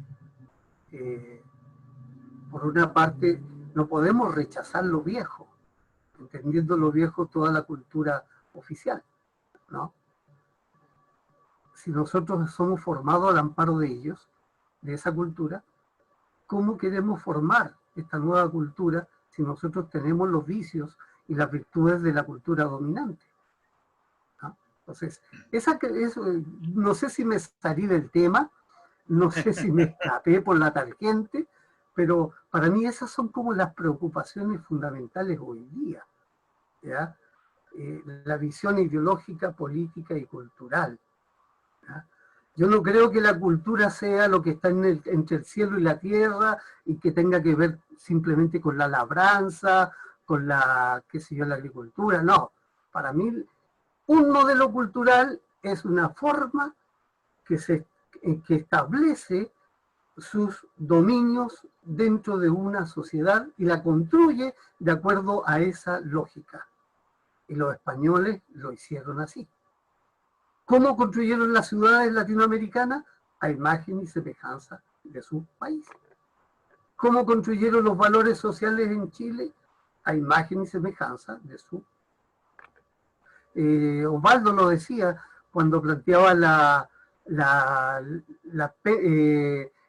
Por una parte, no podemos rechazar lo viejo, entendiendo lo viejo toda la cultura oficial, ¿no? Si nosotros somos formados al amparo de ellos, de esa cultura, ¿cómo queremos formar esta nueva cultura si nosotros tenemos los vicios y las virtudes de la cultura dominante? ¿No? Entonces, no sé si me salí del tema, no sé si me escapé por la tangente, pero para mí esas son como las preocupaciones fundamentales hoy día, ¿ya? La visión ideológica, política y cultural, ¿ya? Yo no creo que la cultura sea lo que está entre el cielo y la tierra y que tenga que ver simplemente con la labranza, con la, qué sé yo, la agricultura. No, para mí un modelo cultural es una forma que establece sus dominios dentro de una sociedad y la construye de acuerdo a esa lógica. Y los españoles lo hicieron así. ¿Cómo construyeron las ciudades latinoamericanas? A imagen y semejanza de su país. ¿Cómo construyeron los valores sociales en Chile? A imagen y semejanza de su. Osvaldo lo decía cuando planteaba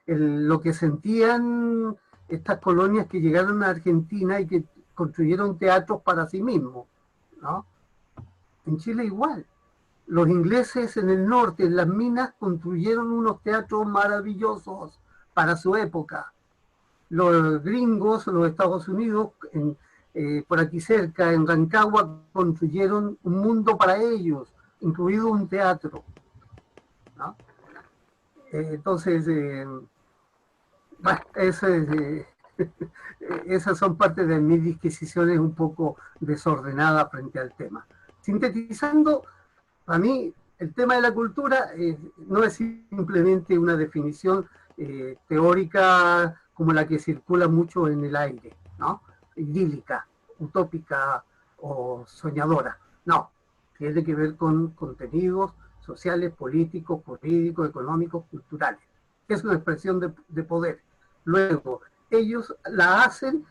lo que sentían estas colonias que llegaron a Argentina y que construyeron teatros para sí mismos, ¿no? En Chile igual. Los ingleses en el norte, en las minas, construyeron unos teatros maravillosos para su época. Los gringos, los Estados Unidos, por aquí cerca, en Rancagua, construyeron un mundo para ellos, incluido un teatro, ¿no? Entonces, esas son parte de mis disquisiciones un poco desordenadas frente al tema. Sintetizando, para mí, el tema de la cultura no es simplemente una definición teórica como la que circula mucho en el aire, ¿no? Idílica, utópica o soñadora. No, tiene que ver con contenidos sociales, políticos, jurídicos, económicos, culturales. Es una expresión de poder. Luego, ellos la hacen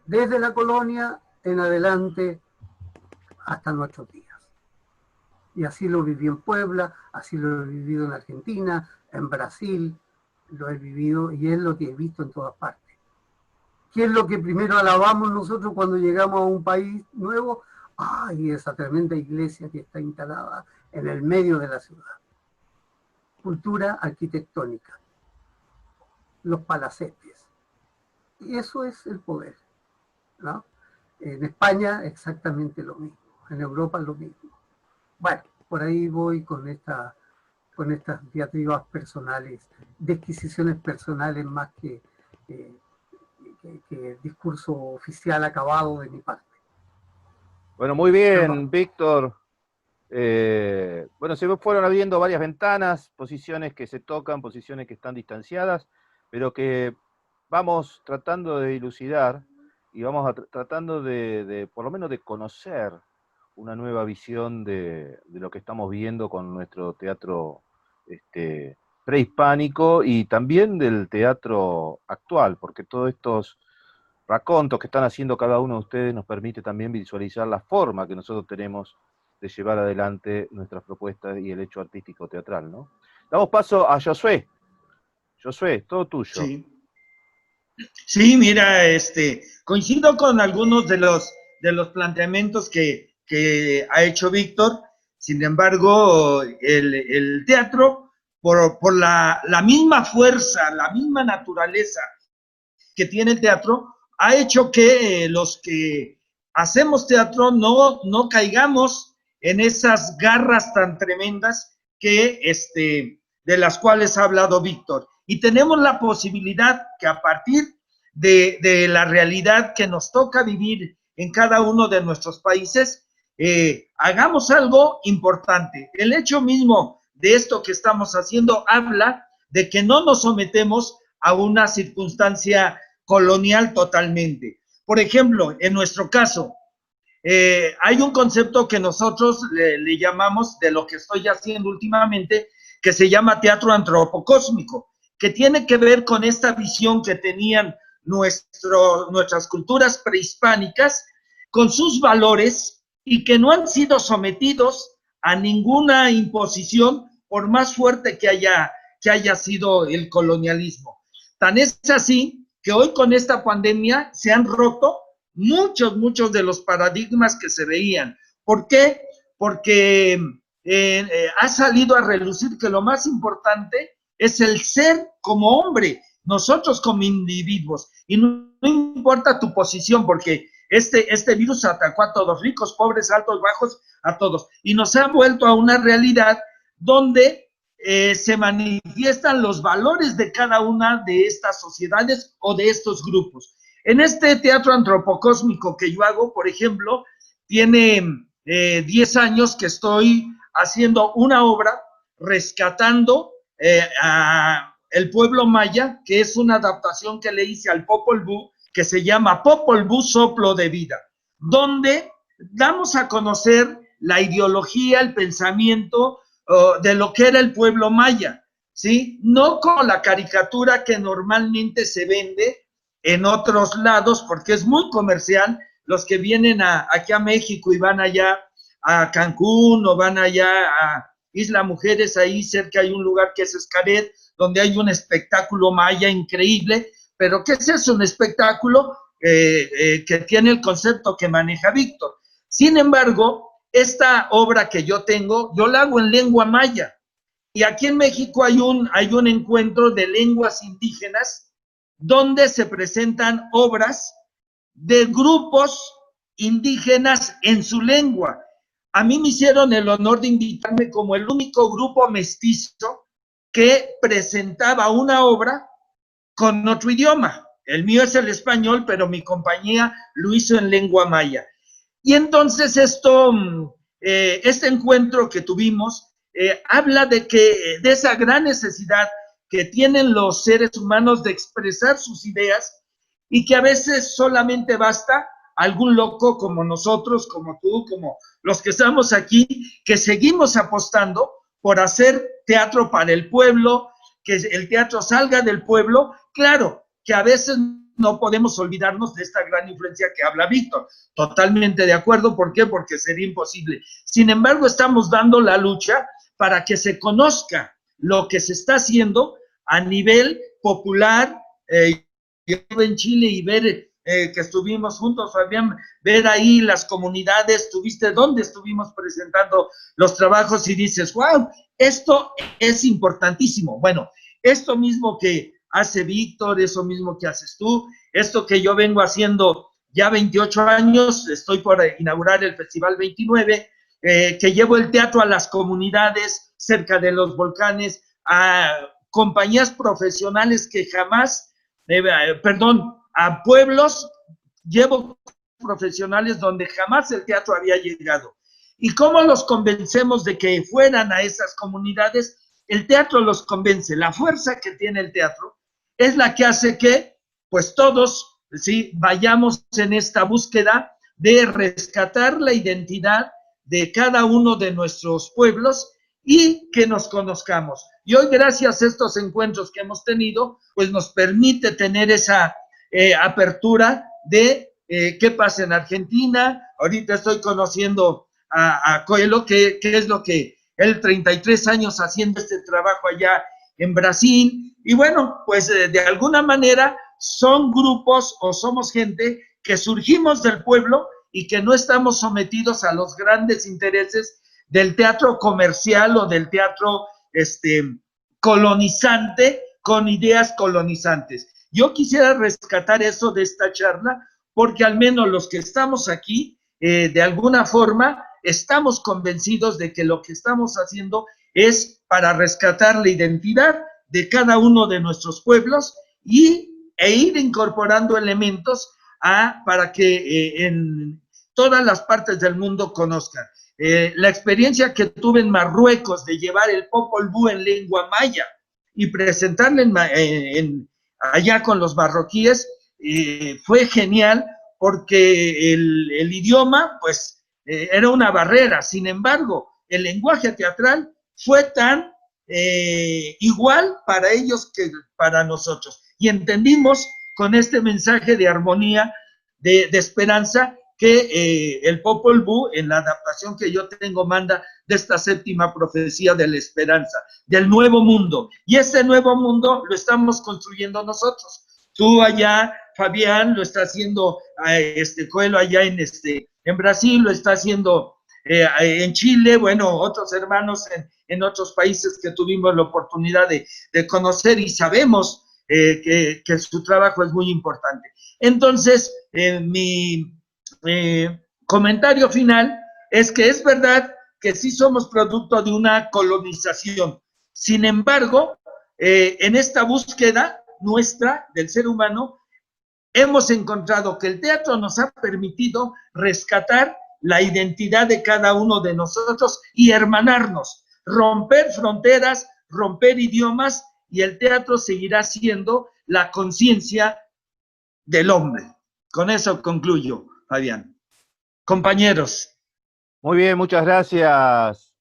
desde la colonia en adelante hasta nuestros días. Y así lo viví en Puebla, así lo he vivido en Argentina, en Brasil, lo he vivido y es lo que he visto en todas partes. ¿Qué es lo que primero alabamos nosotros cuando llegamos a un país nuevo? ¡Ay, esa tremenda iglesia que está instalada en el medio de la ciudad! Cultura arquitectónica, los palacetes. Y eso es el poder, ¿no? En España exactamente lo mismo, en Europa lo mismo. Bueno, por ahí voy con estas diatribas personales, disquisiciones personales más que discurso oficial acabado de mi parte. Bueno, muy bien, Víctor. Bueno, se fueron abriendo varias ventanas, posiciones que se tocan, posiciones que están distanciadas, pero que vamos tratando de dilucidar y vamos tratando de por lo menos de conocer una nueva visión de lo que estamos viendo con nuestro teatro prehispánico y también del teatro actual, porque todos estos racontos que están haciendo cada uno de ustedes nos permite también visualizar la forma que nosotros tenemos de llevar adelante nuestras propuestas y el hecho artístico teatral, ¿no? Damos paso a Josué. Josué, todo tuyo. Sí. Sí, mira, coincido con algunos de los planteamientos que ha hecho Víctor. Sin embargo, el teatro por la misma fuerza, la misma naturaleza que tiene el teatro, ha hecho que los que hacemos teatro no caigamos en esas garras tan tremendas que, de las cuales ha hablado Víctor. Y tenemos la posibilidad que a partir de la realidad que nos toca vivir en cada uno de nuestros países, hagamos algo importante. El hecho mismo de esto que estamos haciendo habla de que no nos sometemos a una circunstancia colonial totalmente. Por ejemplo, en nuestro caso, hay un concepto que nosotros le llamamos, de lo que estoy haciendo últimamente, que se llama teatro antropocósmico, que tiene que ver con esta visión que tenían nuestras culturas prehispánicas, con sus valores, y que no han sido sometidos a ninguna imposición, por más fuerte que haya sido el colonialismo. Tan es así que hoy con esta pandemia se han roto muchos de los paradigmas que se veían. ¿Por qué? Porque ha salido a relucir que lo más importante es el ser como hombre, nosotros como individuos, y no importa tu posición, porque este virus atacó a todos, ricos, pobres, altos, bajos, a todos, y nos ha vuelto a una realidad donde se manifiestan los valores de cada una de estas sociedades o de estos grupos. En este teatro antropocósmico que yo hago, por ejemplo, tiene 10 años que estoy haciendo una obra rescatando a el pueblo maya, que es una adaptación que le hice al Popol Vuh, que se llama Popol Vuh Soplo de Vida, donde damos a conocer la ideología, el pensamiento de lo que era el pueblo maya, ¿sí? No como la caricatura que normalmente se vende en otros lados, porque es muy comercial. Los que vienen aquí a México y van allá a Cancún o van allá a Isla Mujeres, ahí cerca hay un lugar que es Xcaret, donde hay un espectáculo maya increíble. Pero ¿qué es eso? Un espectáculo que tiene el concepto que maneja Víctor. Sin embargo, esta obra que yo tengo, yo la hago en lengua maya. Y aquí en México hay un encuentro de lenguas indígenas donde se presentan obras de grupos indígenas en su lengua. A mí me hicieron el honor de invitarme como el único grupo mestizo que presentaba una obra con otro idioma. El mío es el español, pero mi compañía lo hizo en lengua maya. Y entonces este encuentro que tuvimos habla de esa gran necesidad que tienen los seres humanos de expresar sus ideas, y que a veces solamente basta algún loco como nosotros, como tú, como los que estamos aquí, que seguimos apostando por hacer teatro para el pueblo, que el teatro salga del pueblo. Claro que a veces no podemos olvidarnos de esta gran influencia que habla Víctor. Totalmente de acuerdo. ¿Por qué? Porque sería imposible. Sin embargo, estamos dando la lucha para que se conozca lo que se está haciendo a nivel popular. Yo en Chile y ver que estuvimos juntos, Fabián, ver ahí las comunidades, tuviste donde estuvimos presentando los trabajos y dices, wow, esto es importantísimo. Bueno, esto mismo que hace Víctor, eso mismo que haces tú, esto que yo vengo haciendo ya 28 años, estoy por inaugurar el Festival 29, que llevo el teatro a las comunidades cerca de los volcanes, a compañías profesionales que jamás, a pueblos, llevo profesionales donde jamás el teatro había llegado. ¿Y cómo los convencemos de que fueran a esas comunidades? El teatro los convence. La fuerza que tiene el teatro es la que hace que, pues todos, ¿sí?, vayamos en esta búsqueda de rescatar la identidad de cada uno de nuestros pueblos y que nos conozcamos. Y hoy, gracias a estos encuentros que hemos tenido, pues nos permite tener esa apertura de qué pasa en Argentina. Ahorita estoy conociendo a Coelho, que es lo que él, 33 años haciendo este trabajo allá en Brasil. Y bueno, pues de alguna manera son grupos o somos gente que surgimos del pueblo y que no estamos sometidos a los grandes intereses del teatro comercial o del teatro colonizante con ideas colonizantes. Yo quisiera rescatar eso de esta charla, porque al menos los que estamos aquí, de alguna forma, estamos convencidos de que lo que estamos haciendo es para rescatar la identidad de cada uno de nuestros pueblos e ir incorporando elementos para que en todas las partes del mundo conozcan. La experiencia que tuve en Marruecos de llevar el Popol Vuh en lengua maya y presentarle allá con los marroquíes fue genial, porque el idioma pues era una barrera. Sin embargo, el lenguaje teatral fue tan igual para ellos que para nosotros, y entendimos con este mensaje de armonía, de esperanza, que el Popol Vuh, en la adaptación que yo tengo, manda de esta séptima profecía de la esperanza, del nuevo mundo. Y ese nuevo mundo lo estamos construyendo nosotros. Tú allá, Fabián, lo está haciendo Coelho allá en Brasil, lo está haciendo en Chile, bueno, otros hermanos en otros países que tuvimos la oportunidad de conocer, y sabemos que su trabajo es muy importante. Entonces, mi comentario final es que es verdad que sí somos producto de una colonización. Sin embargo, en esta búsqueda nuestra del ser humano, hemos encontrado que el teatro nos ha permitido rescatar la identidad de cada uno de nosotros y hermanarnos, romper fronteras, romper idiomas, y el teatro seguirá siendo la conciencia del hombre. Con eso concluyo, Fabián. Compañeros. Muy bien, muchas gracias.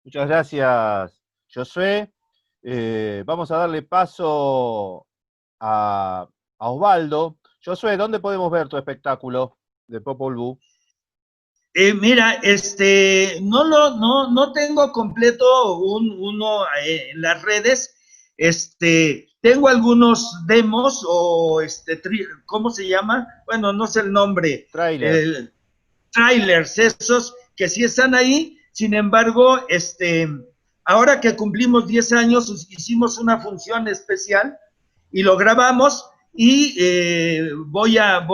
Muchas gracias, Josué. Vamos a darle paso a Osvaldo. Josué, ¿dónde podemos ver tu espectáculo de Popol Vuh? Mira, no tengo completo uno en las redes. Tengo algunos demos o ¿cómo se llama? Bueno, no sé el nombre. Trailers, esos que sí están ahí. Sin embargo, ahora que cumplimos 10 años, hicimos una función especial y lo grabamos. Y voy a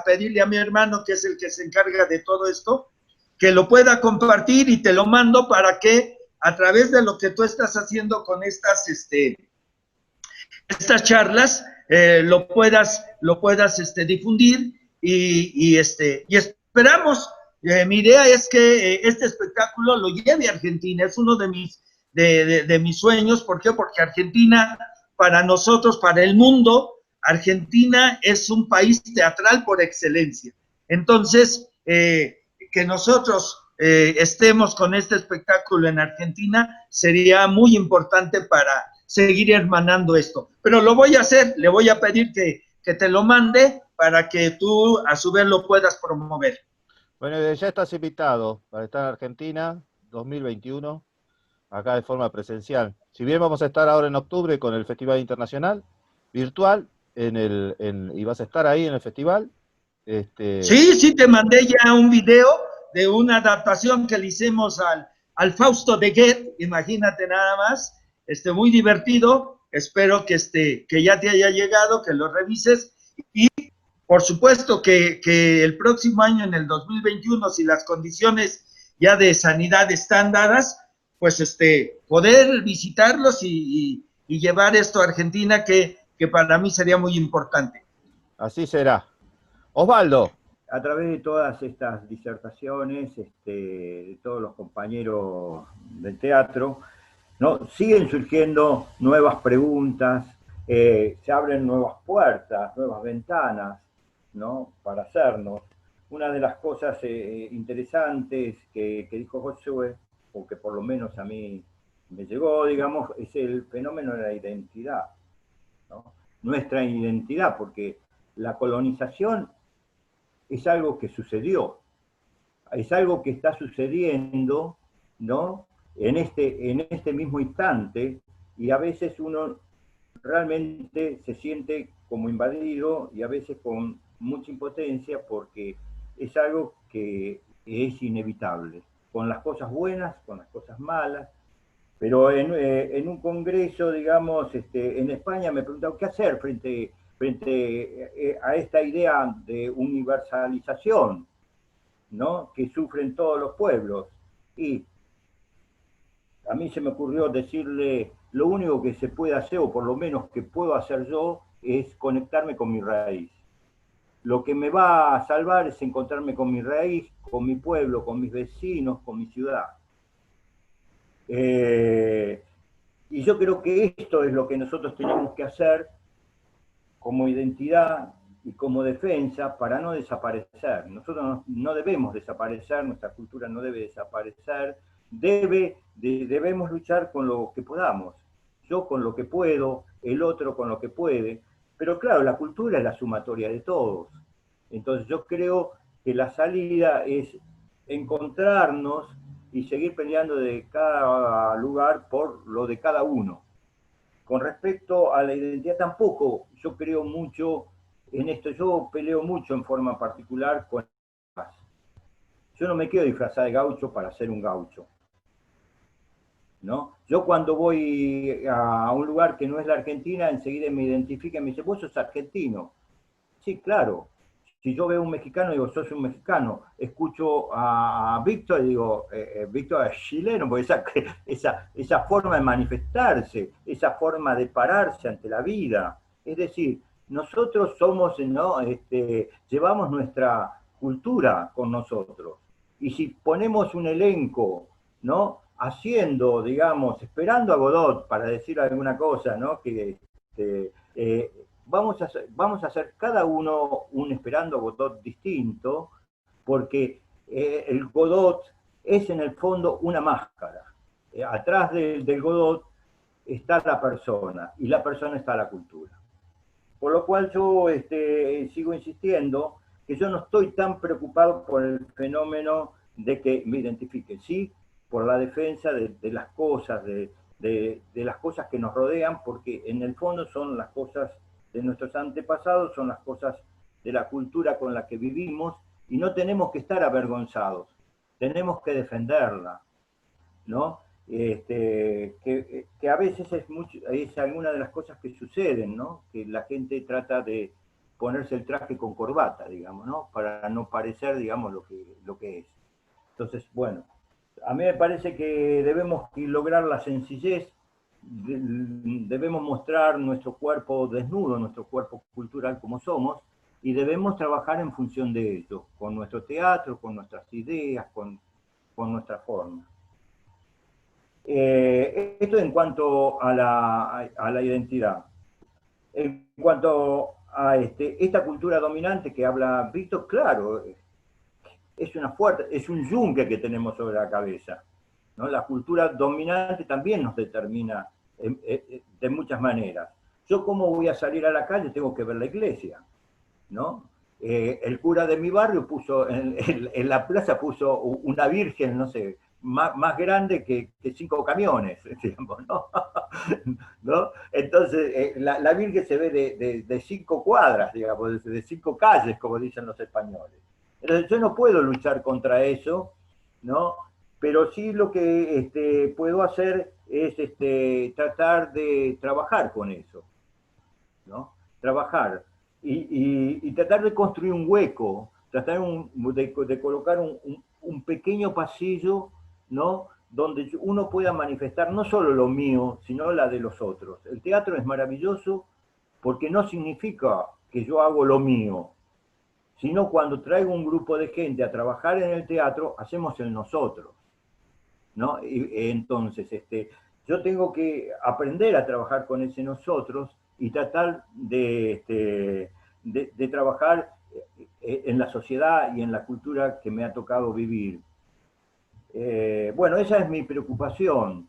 pedirle a mi hermano, que es el que se encarga de todo esto, que lo pueda compartir, y te lo mando para que a través de lo que tú estás haciendo con estas charlas, lo puedas difundir, y esperamos. Mi idea es que este espectáculo lo lleve a Argentina. Es uno de mis sueños. ¿Por qué? Porque Argentina, para nosotros, para el mundo, Argentina es un país teatral por excelencia. Entonces, que nosotros estemos con este espectáculo en Argentina sería muy importante para seguir hermanando esto. Pero lo voy a hacer, le voy a pedir que te lo mande para que tú a su vez lo puedas promover. Bueno, ya estás invitado para estar en Argentina 2021, acá de forma presencial. Si bien vamos a estar ahora en octubre con el Festival Internacional virtual, y vas a estar ahí en el festival. Sí, te mandé ya un video de una adaptación que le hicimos al Fausto de Goethe, imagínate nada más, muy divertido. Espero que ya te haya llegado, que lo revises, y por supuesto que el próximo año, en el 2021, si las condiciones ya de sanidad están dadas, pues poder visitarlos y llevar esto a Argentina, que para mí sería muy importante. Así será. Osvaldo. A través de todas estas disertaciones, de todos los compañeros del teatro, ¿no? Siguen surgiendo nuevas preguntas, se abren nuevas puertas, nuevas ventanas, ¿no? Para hacernos. Una de las cosas interesantes que dijo Josué, o que por lo menos a mí me llegó, digamos, es el fenómeno de la identidad, ¿no? Nuestra identidad, porque la colonización es algo que sucedió, es algo que está sucediendo, ¿no? En este mismo instante, y a veces uno realmente se siente como invadido, y a veces con mucha impotencia, porque es algo que es inevitable, con las cosas buenas, con las cosas malas, Pero en un congreso, digamos, en España me preguntaron qué hacer frente a esta idea de universalización, ¿no? Que sufren todos los pueblos. Y a mí se me ocurrió decirle, lo único que se puede hacer, o por lo menos que puedo hacer yo, es conectarme con mi raíz. Lo que me va a salvar es encontrarme con mi raíz, con mi pueblo, con mis vecinos, con mi ciudad. Y yo creo que esto es lo que nosotros tenemos que hacer como identidad y como defensa para no desaparecer. Nosotros no debemos desaparecer, nuestra cultura no debe desaparecer, debemos luchar con lo que podamos. Yo con lo que puedo, el otro con lo que puede, pero claro, la cultura es la sumatoria de todos. Entonces yo creo que la salida es encontrarnos y seguir peleando de cada lugar por lo de cada uno. Con respecto a la identidad tampoco, yo creo mucho en esto, yo peleo mucho en forma particular con el disfraz. Yo no me quiero disfrazar de gaucho para ser un gaucho, ¿no? Yo cuando voy a un lugar que no es la Argentina, enseguida me identifican y me dicen, vos sos argentino. Sí, claro. Si yo veo a un mexicano, digo, sos un mexicano. Escucho a Víctor y digo, Víctor es chileno, porque esa forma de manifestarse, esa forma de pararse ante la vida. Es decir, nosotros somos, ¿no? Llevamos nuestra cultura con nosotros. Y si ponemos un elenco, ¿no? Haciendo, digamos, esperando a Godot para decir alguna cosa, ¿no? Vamos a hacer cada uno un esperando Godot distinto, porque el Godot es en el fondo una máscara. Atrás del Godot está la persona, y la persona está la cultura. Por lo cual yo sigo insistiendo que yo no estoy tan preocupado por el fenómeno de que me identifique, sí, por la defensa de las cosas, de las cosas que nos rodean, porque en el fondo son las cosas de nuestros antepasados, son las cosas de la cultura con la que vivimos, y no tenemos que estar avergonzados, tenemos que defenderla, ¿no? Que a veces es alguna de las cosas que suceden, ¿no? Que la gente trata de ponerse el traje con corbata, digamos, ¿no? Para no parecer, digamos, lo que es. Entonces, bueno, a mí me parece que debemos lograr la sencillez, debemos mostrar nuestro cuerpo desnudo, nuestro cuerpo cultural como somos, y debemos trabajar en función de ello, con nuestro teatro, con nuestras ideas, con nuestra forma. Esto en cuanto a la identidad. En cuanto a esta cultura dominante que habla Víctor, claro, es un yunque que tenemos sobre la cabeza, ¿no? La cultura dominante también nos determina de muchas maneras. Yo, ¿cómo voy a salir a la calle? Tengo que ver la iglesia, ¿no? El cura de mi barrio puso, en la plaza puso una virgen, no sé, más grande que 5 camiones, digamos, ¿no? ¿No? Entonces, la virgen se ve de 5 cuadras, digamos, de 5 calles, como dicen los españoles. Entonces, yo no puedo luchar contra eso, ¿no? Pero sí lo que puedo hacer es tratar de trabajar con eso, ¿no? Trabajar y tratar de construir un hueco, tratar de colocar un pequeño pasillo, ¿no? Donde uno pueda manifestar no solo lo mío, sino la de los otros. El teatro es maravilloso porque no significa que yo hago lo mío, sino cuando traigo un grupo de gente a trabajar en el teatro, hacemos el nosotros, ¿no? Y entonces, yo tengo que aprender a trabajar con ese nosotros y tratar de trabajar en la sociedad y en la cultura que me ha tocado vivir. Bueno, esa es mi preocupación.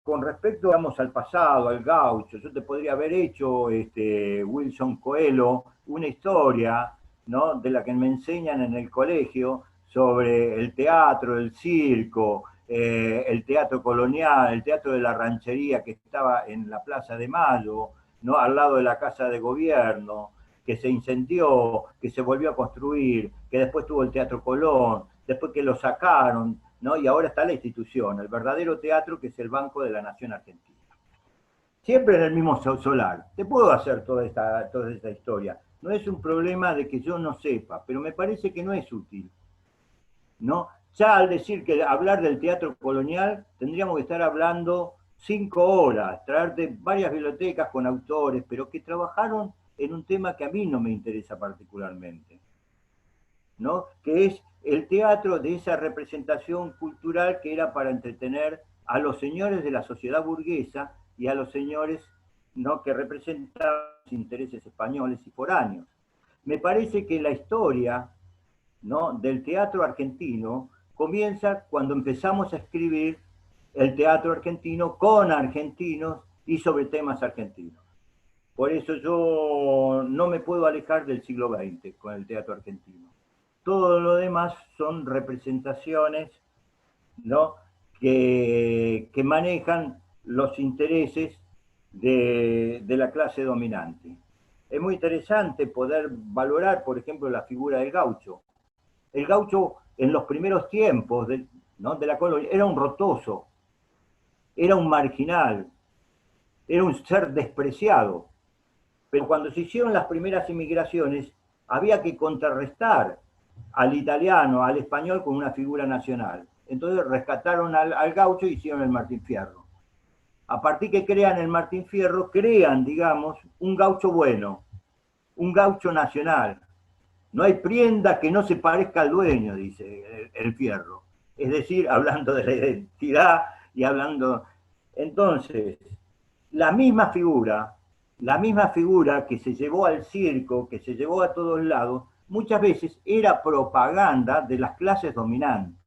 Con respecto, digamos, al pasado, al gaucho, yo te podría haber hecho, Wilson Coelho, una historia, ¿no? De la que me enseñan en el colegio sobre el teatro, el circo, el teatro colonial, el teatro de la ranchería que estaba en la Plaza de Mayo, ¿no? Al lado de la Casa de Gobierno, que se incendió, que se volvió a construir, que después tuvo el Teatro Colón, después que lo sacaron, ¿no? Y ahora está la institución, el verdadero teatro que es el Banco de la Nación Argentina. Siempre en el mismo solar. Te puedo hacer toda esta historia. No es un problema de que yo no sepa, pero me parece que no es útil, ¿no? Ya al decir que hablar del teatro colonial, tendríamos que estar hablando 5 horas, traerte varias bibliotecas con autores, pero que trabajaron en un tema que a mí no me interesa particularmente, ¿no? Que es el teatro de esa representación cultural que era para entretener a los señores de la sociedad burguesa y a los señores, ¿no?, que representaban los intereses españoles y foráneos. Me parece que la historia, ¿no?, del teatro argentino comienza cuando empezamos a escribir el teatro argentino con argentinos y sobre temas argentinos. Por eso yo no me puedo alejar del siglo XX con el teatro argentino. Todo lo demás son representaciones, ¿no?, que manejan los intereses de la clase dominante. Es muy interesante poder valorar, por ejemplo, la figura del gaucho. El gaucho en los primeros tiempos ¿no?, de la colonia era un rotoso, era un marginal, era un ser despreciado. Pero cuando se hicieron las primeras inmigraciones, había que contrarrestar al italiano, al español con una figura nacional. Entonces rescataron al gaucho y hicieron el Martín Fierro. A partir que crean el Martín Fierro, crean, digamos, un gaucho bueno, un gaucho nacional. No hay prienda que no se parezca al dueño, dice el Fierro. Es decir, hablando de la identidad y hablando... Entonces, la misma figura que se llevó al circo, que se llevó a todos lados, muchas veces era propaganda de las clases dominantes.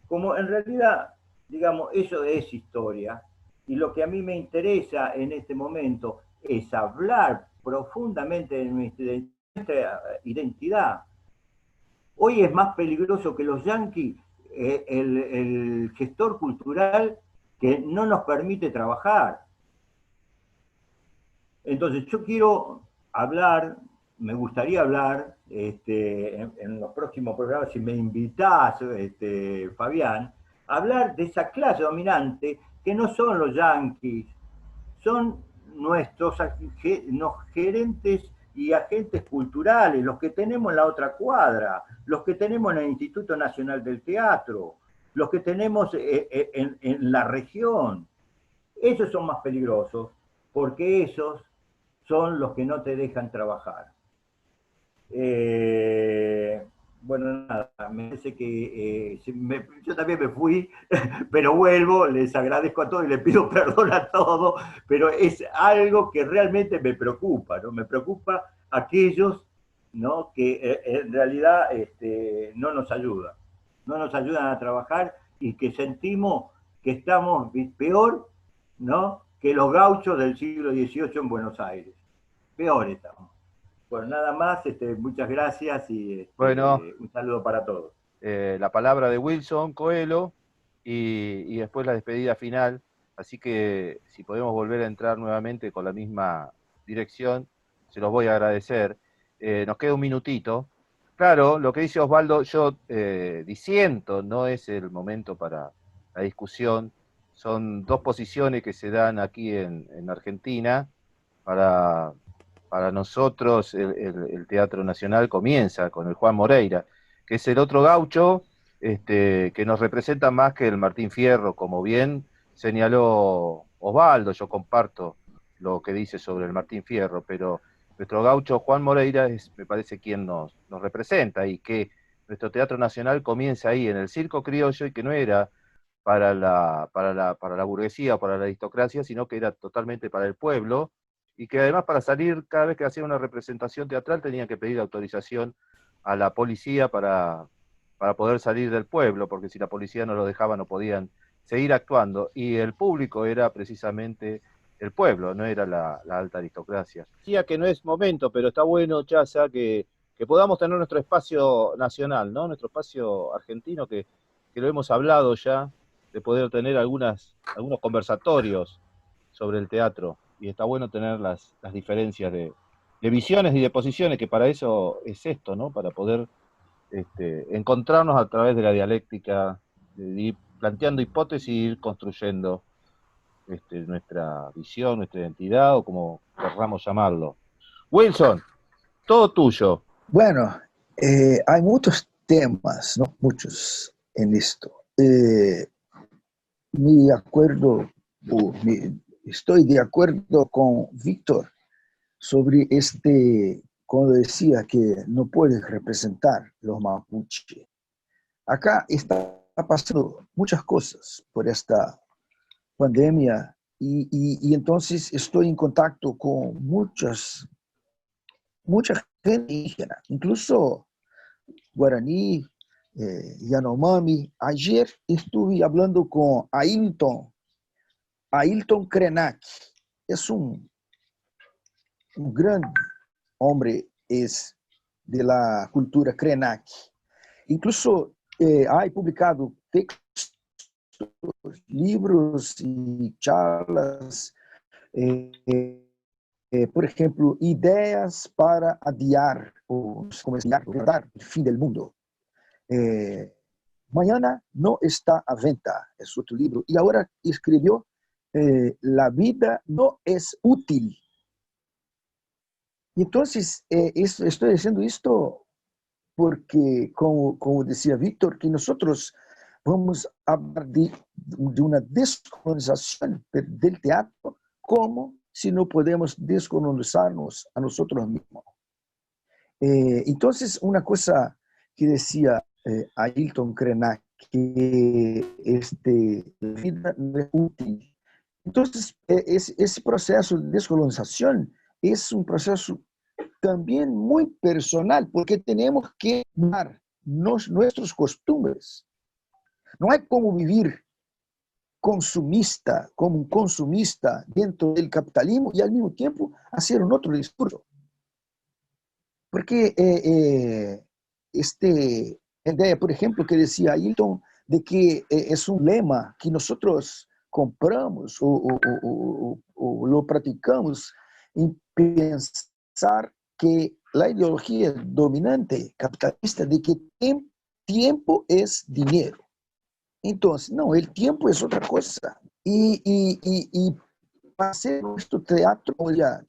Como en realidad, digamos, eso es historia, y lo que a mí me interesa en este momento es hablar profundamente de nuestra identidad. Hoy es más peligroso que los yanquis el gestor cultural que no nos permite trabajar. Entonces yo quiero hablar, me gustaría hablar en los próximos programas, si me invitás, Fabián, hablar de esa clase dominante que no son los yanquis, son nuestros gerentes y agentes culturales, los que tenemos en la otra cuadra, los que tenemos en el Instituto Nacional del Teatro, los que tenemos en la región. Esos son más peligrosos, porque esos son los que no te dejan trabajar. Bueno, nada, me parece que yo también me fui, pero vuelvo, les agradezco a todos y les pido perdón a todos, pero es algo que realmente me preocupa, ¿no? Me preocupa aquellos, ¿no?, que en realidad no nos ayudan a trabajar y que sentimos que estamos peor, ¿no?, que los gauchos del siglo XVIII en Buenos Aires. Peor estamos. Bueno, nada más, muchas gracias y Bueno, un saludo para todos. la palabra de Wilson Coelho y después la despedida final. Así que si podemos volver a entrar nuevamente con la misma dirección, se los voy a agradecer. Nos queda un minutito. Claro, lo que dice Osvaldo, yo disiento, no es el momento para la discusión. Son dos posiciones que se dan aquí en Argentina. Para nosotros el Teatro Nacional comienza con el Juan Moreira, que es el otro gaucho que nos representa más que el Martín Fierro, como bien señaló Osvaldo. Yo comparto lo que dice sobre el Martín Fierro, pero nuestro gaucho Juan Moreira es, me parece, quien nos representa, y que nuestro Teatro Nacional comienza ahí, en el circo criollo, y que no era para la burguesía o para la aristocracia, sino que era totalmente para el pueblo, y que además para salir, cada vez que hacía una representación teatral, tenían que pedir autorización a la policía para poder salir del pueblo, porque si la policía no lo dejaba no podían seguir actuando, y el público era precisamente el pueblo, no era la alta aristocracia. Decía que no es momento, pero está bueno, Chaza, que podamos tener nuestro espacio nacional, ¿no? Nuestro espacio argentino, que lo hemos hablado ya, de poder tener algunos conversatorios sobre el teatro, y está bueno tener las diferencias de visiones y de posiciones, que para eso es esto, ¿no? Para poder encontrarnos a través de la dialéctica de ir planteando hipótesis y ir construyendo nuestra visión, nuestra identidad, o como querramos llamarlo. Wilson, todo tuyo. Bueno, hay muchos temas, ¿no? Muchos en esto. Mi acuerdo, estoy de acuerdo con Víctor sobre cuando decía que no puedes representar los mapuche. Acá está pasando muchas cosas por esta pandemia y entonces estoy en contacto con mucha gente indígena, incluso guaraní, Yanomami. Ayer estuve hablando con Ailton Krenak. Es un gran hombre, es de la cultura Krenak. Incluso ha publicado textos, libros y charlas, por ejemplo, ideas para adiar o retardar el fin del mundo. Mañana no está a venta, es otro libro. Y ahora escribió La vida no es útil. Y entonces estoy diciendo esto porque, como decía Víctor, que nosotros vamos a hablar de una descolonización del teatro, como si no podemos descolonizarnos a nosotros mismos. Entonces, una cosa que decía Ailton Krenak, que la vida no es útil. Entonces, ese proceso de descolonización es un proceso también muy personal, porque tenemos que amar nuestras costumbres. No hay como vivir consumista, como un consumista dentro del capitalismo y al mismo tiempo hacer un otro discurso. Porque idea, por ejemplo, que decía Ailton, de que es un lema que nosotros compramos o lo practicamos en pensar que la ideología dominante capitalista de que tiempo es dinero. Entonces, no, el tiempo es otra cosa. Y para hacer nuestro teatro, ya,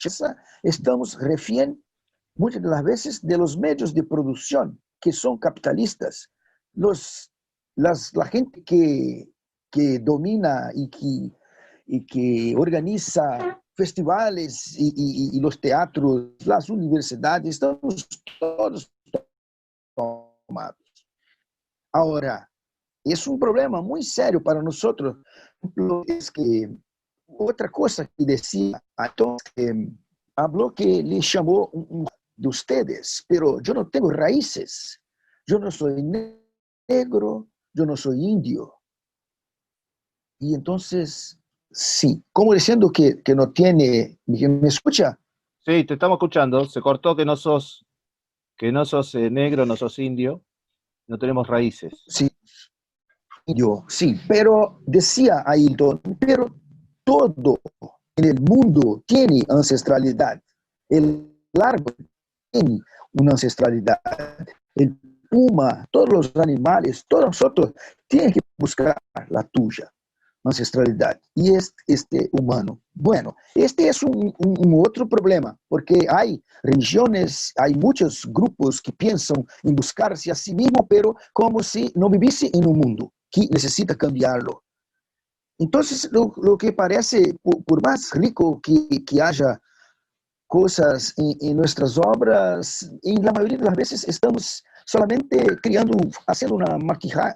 estamos refien muchas de las veces de los medios de producción que son capitalistas. La gente que domina y que organiza festivales y los teatros, las universidades, estamos todos tomados. Ahora, es un problema muy serio para nosotros. Es que otra cosa que decía, entonces, habló que le llamó de ustedes, pero yo no tengo raíces. Yo no soy negro, yo no soy indio. Y entonces, sí, como diciendo que no tiene, ¿me escucha? Sí, te estamos escuchando. Se cortó que no sos negro, no sos indio, no tenemos raíces. Sí, indio, sí, pero decía Ailton, pero todo en el mundo tiene ancestralidad. El árbol tiene una ancestralidad. El puma, todos los animales, todos nosotros tienen que buscar la tuya ancestralidad. Y es humano. Bueno, este es un otro problema, porque hay religiones, hay muchos grupos que piensan en buscarse a sí mismo, pero como si no viviese en un mundo que necesita cambiarlo. Entonces, lo que parece, por más rico que haya cosas en nuestras obras, en la mayoría de las veces estamos solamente haciendo una maquillaje,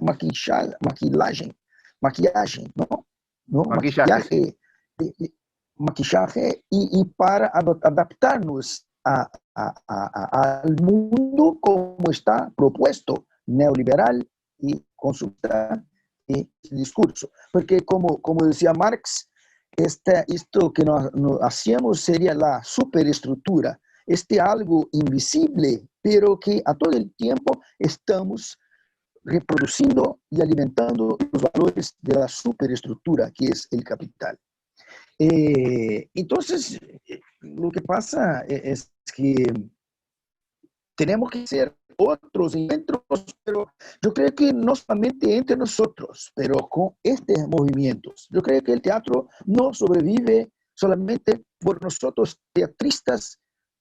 ¿no? Maquillaje. Maquillaje y para adaptarnos al mundo como está propuesto, neoliberal y consumista y discurso. Porque como decía Marx, esto que nos hacemos sería la superestructura, algo invisible, pero que a todo el tiempo estamos reproduciendo y alimentando los valores de la superestructura que es el capital. Entonces, lo que pasa es que tenemos que ser otros encuentros, pero yo creo que no solamente entre nosotros, pero con estos movimientos. Yo creo que el teatro no sobrevive solamente por nosotros teatristas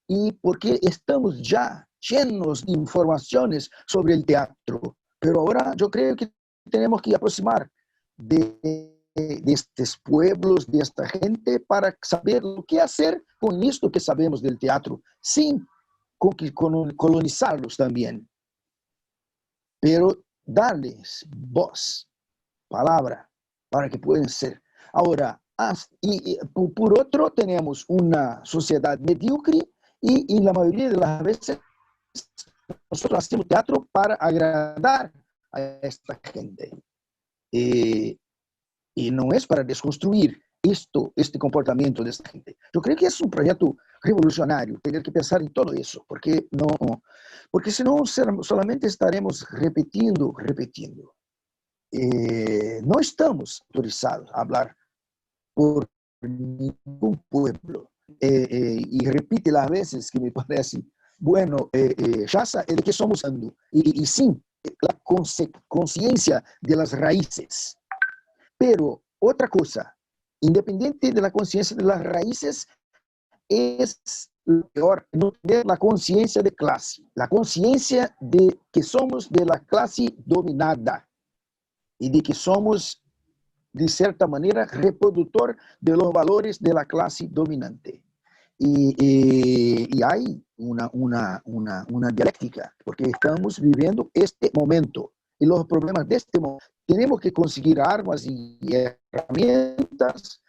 y porque estamos ya llenos de informaciones sobre el teatro. Pero ahora yo creo que tenemos que aproximar de estos pueblos, de esta gente, para saber lo que hacer con esto que sabemos del teatro, sin colonizarlos también, pero darles voz, palabra, para que puedan ser. Ahora, por otro, tenemos una sociedad mediocre y la mayoría de las veces nosotros hacemos teatro para agradar a esta gente. Y no es para desconstruir este comportamiento de esta gente. Yo creo que es un proyecto revolucionario tener que pensar en todo eso, porque si no solamente estaremos repitiendo. No estamos autorizados a hablar por ningún pueblo. Y repite las veces que me parece, bueno, Shasa, de que somos andando, y sin la conciencia de las raíces. Pero otra cosa, independiente de la conciencia de las raíces, es lo peor, no tener la conciencia de clase, la conciencia de que somos de la clase dominada y de que somos, de cierta manera, reproductor de los valores de la clase dominante. Y hay una dialéctica, porque estamos viviendo este momento y los problemas de este momento. Tenemos que conseguir armas y herramientas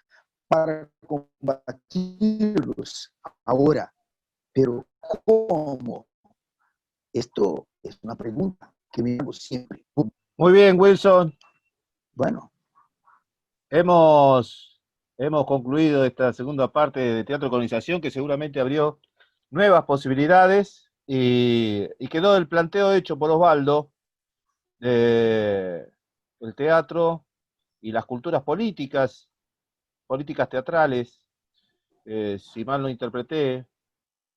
para combatirlos ahora. Pero ¿cómo? Esto es una pregunta que me hago siempre. Muy bien, Wilson. Bueno. Hemos concluido esta segunda parte de Teatro de Colonización, que seguramente abrió nuevas posibilidades, y quedó el planteo hecho por Osvaldo de el teatro y las culturas políticas teatrales, si mal no interpreté,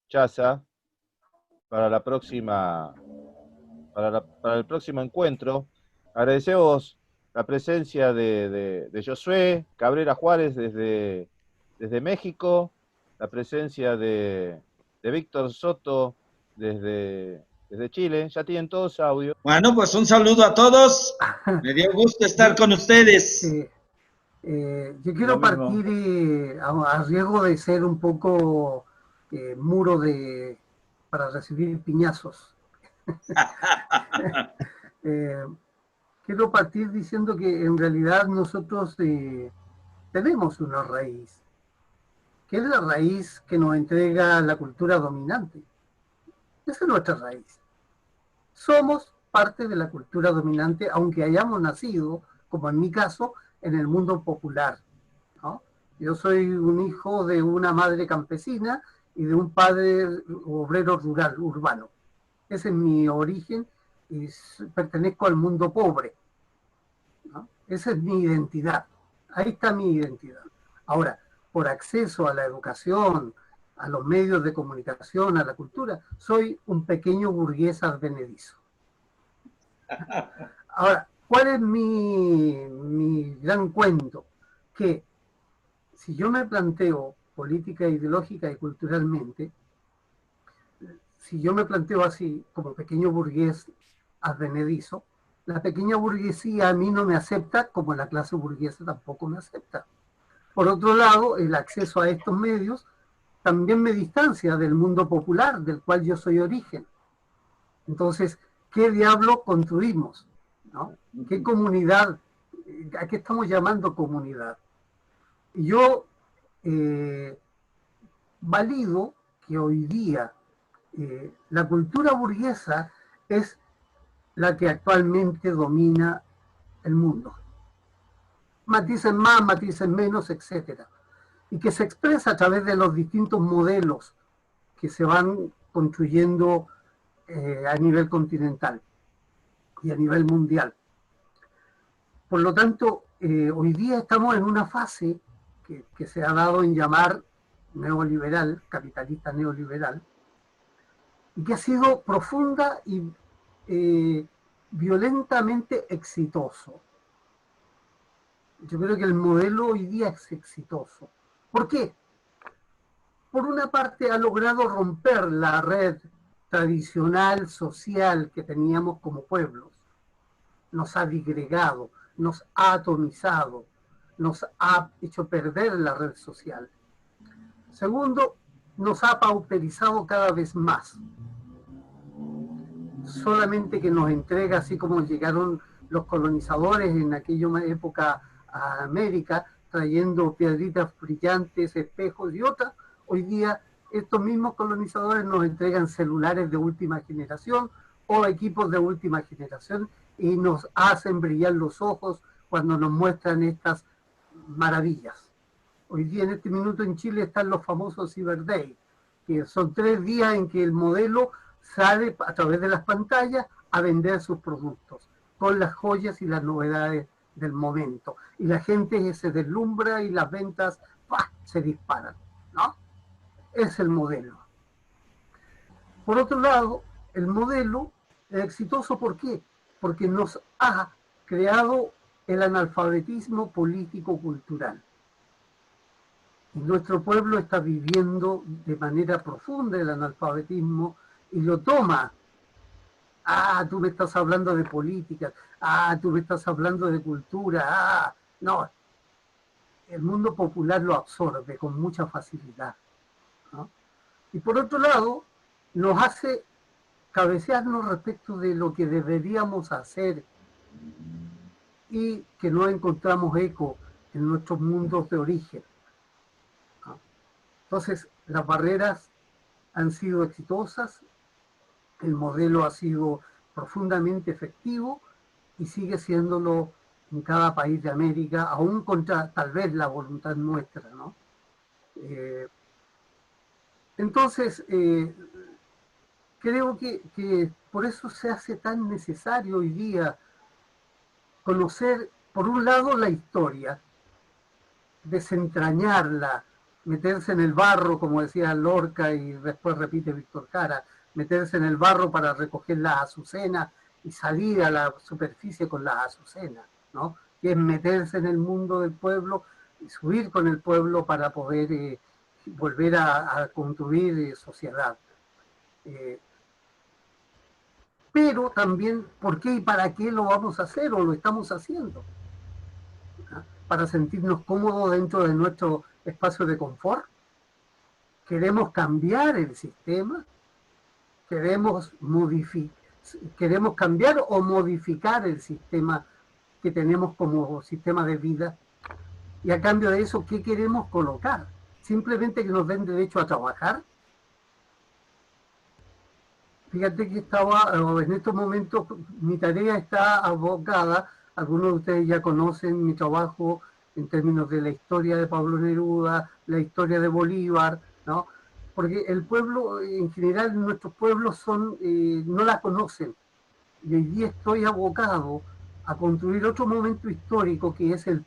Chaza, para el próximo encuentro. Agradecemos la presencia de Josué Cabrera Juárez desde México, la presencia de Víctor Soto desde Chile. Ya tienen todos audio. Bueno, pues un saludo a todos. Me dio gusto estar con ustedes. Yo quiero partir a riesgo de ser un poco muro para recibir piñazos. Quiero partir diciendo que en realidad nosotros tenemos una raíz, que es la raíz que nos entrega la cultura dominante. Esa es nuestra raíz. Somos parte de la cultura dominante, aunque hayamos nacido, como en mi caso, en el mundo popular, ¿no? Yo soy un hijo de una madre campesina y de un padre obrero rural, urbano. Ese es mi origen y pertenezco al mundo pobre, ¿no? Esa es mi identidad. Ahí está mi identidad. Ahora, por acceso a la educación, a los medios de comunicación, a la cultura, soy un pequeño burgués advenedizo. Ahora, ¿cuál es mi gran cuento? Que si yo me planteo política, ideológica y culturalmente, si yo me planteo así, como pequeño burgués advenedizo, la pequeña burguesía a mí no me acepta, como la clase burguesa tampoco me acepta. Por otro lado, el acceso a estos medios también me distancia del mundo popular, del cual yo soy origen. Entonces, ¿qué diablo construimos? ¿No? ¿Qué comunidad? ¿A qué estamos llamando comunidad? Yo valido que hoy día la cultura burguesa es la que actualmente domina el mundo. Matices más, matices menos, etc. Y que se expresa a través de los distintos modelos que se van construyendo a nivel continental y a nivel mundial. Por lo tanto, hoy día estamos en una fase que se ha dado en llamar neoliberal, capitalista neoliberal, y que ha sido profunda y violentamente exitoso. Yo creo que el modelo hoy día es exitoso. ¿Por qué? Por una parte ha logrado romper la red tradicional social que teníamos como pueblos. Nos ha disgregado, nos ha atomizado, nos ha hecho perder la red social. Segundo, nos ha pauperizado cada vez más. Solamente que nos entrega, así como llegaron los colonizadores en aquella época a América, trayendo piedritas brillantes, espejos y otras, hoy día estos mismos colonizadores nos entregan celulares de última generación o equipos de última generación y nos hacen brillar los ojos cuando nos muestran estas maravillas. Hoy día en este minuto en Chile están los famosos Cyber Day, que son 3 días en que el modelo sale a través de las pantallas a vender sus productos, con las joyas y las novedades del momento. Y la gente se deslumbra y las ventas se disparan, ¿no? Es el modelo. Por otro lado, el modelo es exitoso, ¿por qué? Porque nos ha creado el analfabetismo político-cultural. Y nuestro pueblo está viviendo de manera profunda el analfabetismo y lo toma. Ah, tú me estás hablando de política. Ah, tú me estás hablando de cultura. Ah, no. El mundo popular lo absorbe con mucha facilidad, ¿no? Y por otro lado, nos hace cabecearnos respecto de lo que deberíamos hacer y que no encontramos eco en nuestros mundos de origen. Entonces, las barreras han sido exitosas, el modelo ha sido profundamente efectivo y sigue siéndolo en cada país de América, aún contra tal vez la voluntad nuestra, ¿no? Entonces, creo que por eso se hace tan necesario hoy día conocer, por un lado, la historia, desentrañarla, meterse en el barro, como decía Lorca y después repite Víctor Jara, meterse en el barro para recoger las azucenas y salir a la superficie con las azucenas, ¿no? Que es meterse en el mundo del pueblo y subir con el pueblo para poder volver a construir sociedad. Pero también, ¿por qué y para qué lo vamos a hacer o lo estamos haciendo? ¿Ah? Para sentirnos cómodos dentro de nuestro espacio de confort. Queremos cambiar el sistema, queremos cambiar o modificar el sistema que tenemos como sistema de vida, y a cambio de eso, ¿qué queremos colocar? ¿Simplemente que nos den derecho a trabajar? Fíjate que en estos momentos mi tarea está abocada, algunos de ustedes ya conocen mi trabajo en términos de la historia de Pablo Neruda, la historia de Bolívar, ¿no? Porque el pueblo, en general, nuestros pueblos no la conocen. Y hoy día estoy abocado a construir otro momento histórico que es el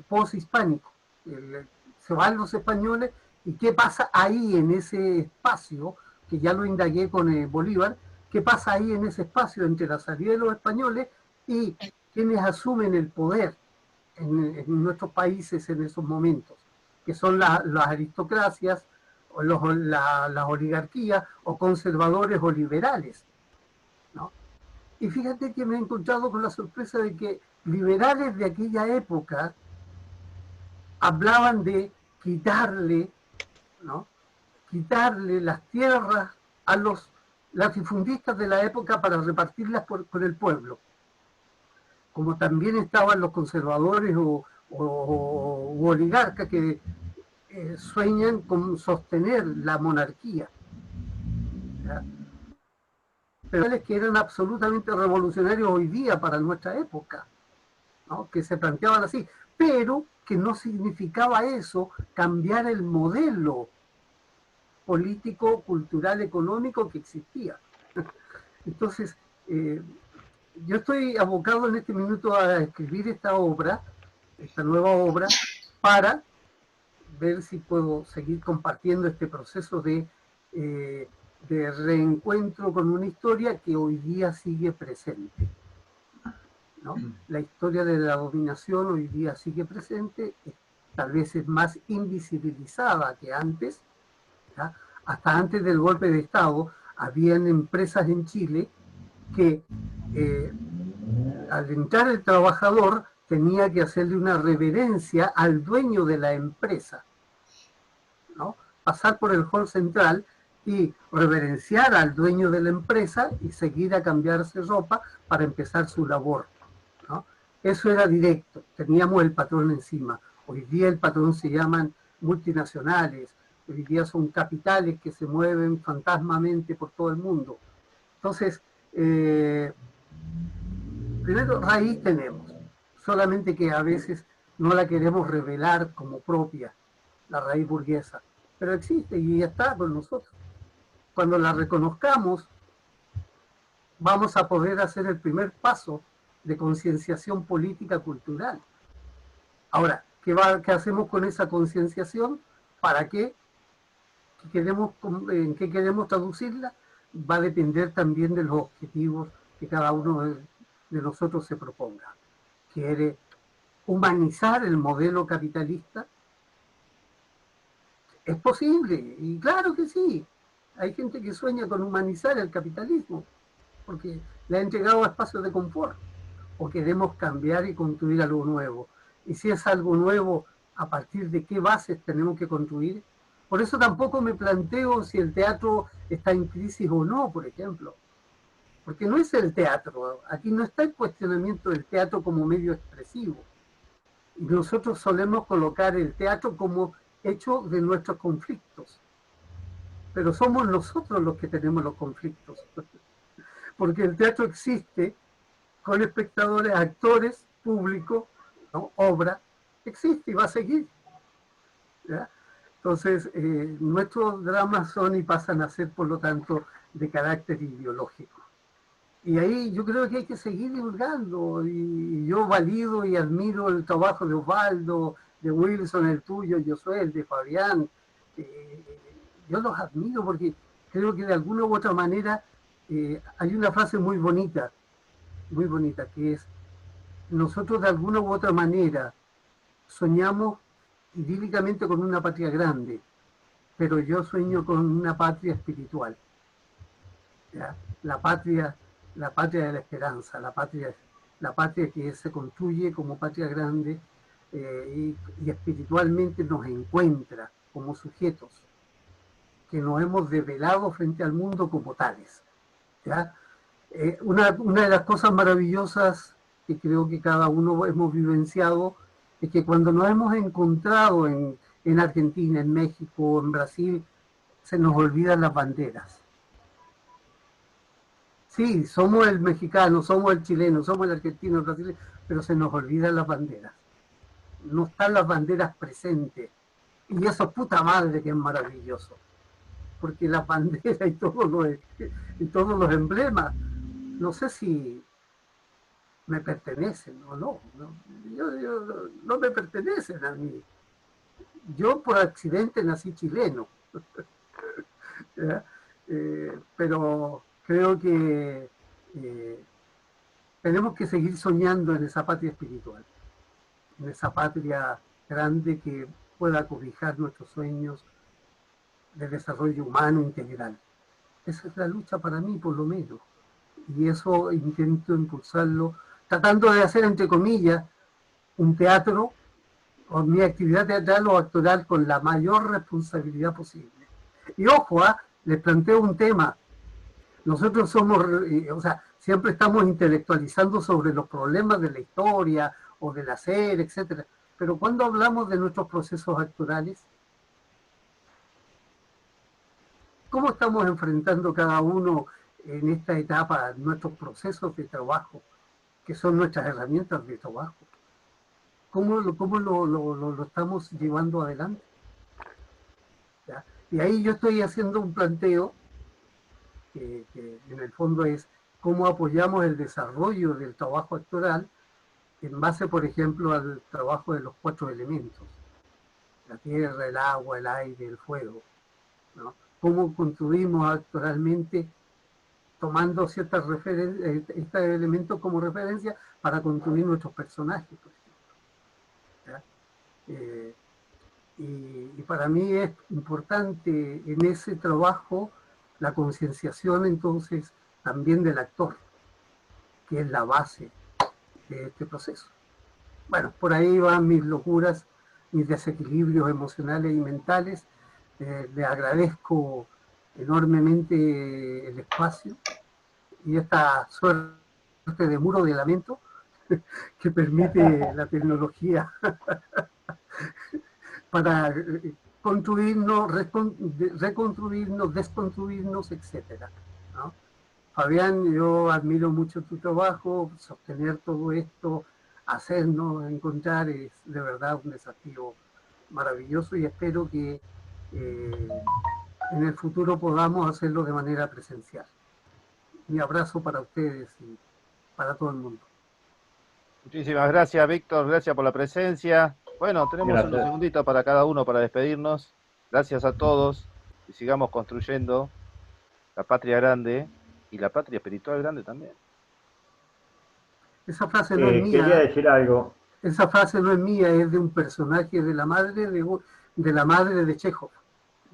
post-hispánico. Se van los españoles y qué pasa ahí en ese espacio, que ya lo indagué con Bolívar, qué pasa ahí en ese espacio entre la salida de los españoles y quienes asumen el poder en nuestros países en esos momentos, que son las aristocracias, o las oligarquías, o conservadores o liberales, ¿no? Y fíjate que me he encontrado con la sorpresa de que liberales de aquella época hablaban de quitarle, ¿no?, quitarle las tierras a los latifundistas de la época para repartirlas con el pueblo. Como también estaban los conservadores u oligarcas que sueñan con sostener la monarquía, ¿ya? Pero que eran absolutamente revolucionarios hoy día para nuestra época, ¿no?, que se planteaban así, pero que no significaba eso cambiar el modelo político, cultural, económico que existía. Entonces, yo estoy abocado en este minuto a escribir esta nueva obra, para ver si puedo seguir compartiendo este proceso de de reencuentro con una historia que hoy día sigue presente, ¿no? La historia de la dominación hoy día sigue presente, tal vez es más invisibilizada que antes, ¿ya? Hasta antes del golpe de Estado, habían empresas en Chile que al entrar el trabajador tenía que hacerle una reverencia al dueño de la empresa, ¿no? Pasar por el hall central y reverenciar al dueño de la empresa y seguir a cambiarse ropa para empezar su labor, ¿no? Eso era directo, teníamos el patrón encima. Hoy día el patrón se llaman multinacionales, hoy día son capitales que se mueven fantasmamente por todo el mundo. Entonces, primero, raíz tenemos, solamente que a veces no la queremos revelar como propia, la raíz burguesa, pero existe y ya está con nosotros. Cuando la reconozcamos, vamos a poder hacer el primer paso de concienciación política cultural. Ahora, ¿qué hacemos con esa concienciación? ¿Para qué? ¿En qué queremos traducirla? Va a depender también de los objetivos que cada uno de nosotros se proponga. ¿Quiere humanizar el modelo capitalista? Es posible, y claro que sí. Hay gente que sueña con humanizar el capitalismo, porque le ha entregado espacios de confort, o queremos cambiar y construir algo nuevo. Y si es algo nuevo, ¿a partir de qué bases tenemos que construir? Por eso tampoco me planteo si el teatro está en crisis o no, por ejemplo. Porque no es el teatro, aquí no está el cuestionamiento del teatro como medio expresivo. Y nosotros solemos colocar el teatro como hecho de nuestros conflictos. Pero somos nosotros los que tenemos los conflictos. Porque el teatro existe con espectadores, actores, público, ¿no? Obra, existe y va a seguir, ¿ya? Entonces, nuestros dramas son y pasan a ser, por lo tanto, de carácter ideológico. Y ahí yo creo que hay que seguir divulgando, y yo valido y admiro el trabajo de Osvaldo, de Wilson, el tuyo, Josué, el de Fabián. Yo los admiro porque creo que de alguna u otra manera hay una frase muy bonita, que es: nosotros de alguna u otra manera soñamos idílicamente con una patria grande, pero yo sueño con una patria espiritual, ¿ya? La patria de la esperanza, la patria que se construye como patria grande, y espiritualmente nos encuentra como sujetos que nos hemos develado frente al mundo como tales, ¿ya? Una de las cosas maravillosas que creo que cada uno hemos vivenciado es que cuando nos hemos encontrado en Argentina, en México, en Brasil, se nos olvidan las banderas. Sí, somos el mexicano, somos el chileno, somos el argentino, el brasileño, pero se nos olvidan las banderas. No están las banderas presentes. Y eso, puta madre, que es maravilloso. Porque las banderas y todos los emblemas, no sé si me pertenecen o no. No me pertenecen a mí. Yo por accidente nací chileno. Pero creo que tenemos que seguir soñando en esa patria espiritual, en esa patria grande que pueda cobijar nuestros sueños de desarrollo humano integral. Esa es la lucha para mí, por lo menos. Y eso intento impulsarlo, tratando de hacer, entre comillas, un teatro, o mi actividad teatral o actoral, con la mayor responsabilidad posible. Y ojo, les planteo un tema. Nosotros somos, siempre estamos intelectualizando sobre los problemas de la historia o del hacer, etcétera. Pero cuando hablamos de nuestros procesos actorales, ¿cómo estamos enfrentando cada uno en esta etapa nuestros procesos de trabajo, que son nuestras herramientas de trabajo? ¿Cómo lo estamos llevando adelante? ¿Ya? Y ahí yo estoy haciendo un planteo que en el fondo es cómo apoyamos el desarrollo del trabajo actoral en base, por ejemplo, al trabajo de los 4 elementos: la tierra, el agua, el aire, el fuego, ¿no? cómo construimos actoralmente, tomando ciertas estos elementos como referencia para construir nuestros personajes, por ejemplo. Y para mí es importante en ese trabajo la concienciación entonces también del actor, que es la base de este proceso. Bueno, por ahí van mis locuras, mis desequilibrios emocionales y mentales. Les agradezco enormemente el espacio y esta suerte de muro de lamento que permite la tecnología para construirnos, reconstruirnos, desconstruirnos, etc. ¿no? Fabián, yo admiro mucho tu trabajo, sostener todo esto, hacernos encontrar es de verdad un desafío maravilloso y espero que en el futuro podamos hacerlo de manera presencial. Mi abrazo para ustedes y para todo el mundo. Muchísimas gracias, Víctor, gracias por la presencia. Bueno, tenemos Gracias. unos segunditos para cada uno para despedirnos. Gracias a todos y sigamos construyendo la patria grande y la patria espiritual grande también. Esa frase no es Quería mía. decir algo. Esa frase no es mía, es de un personaje de la madre de Chekhov,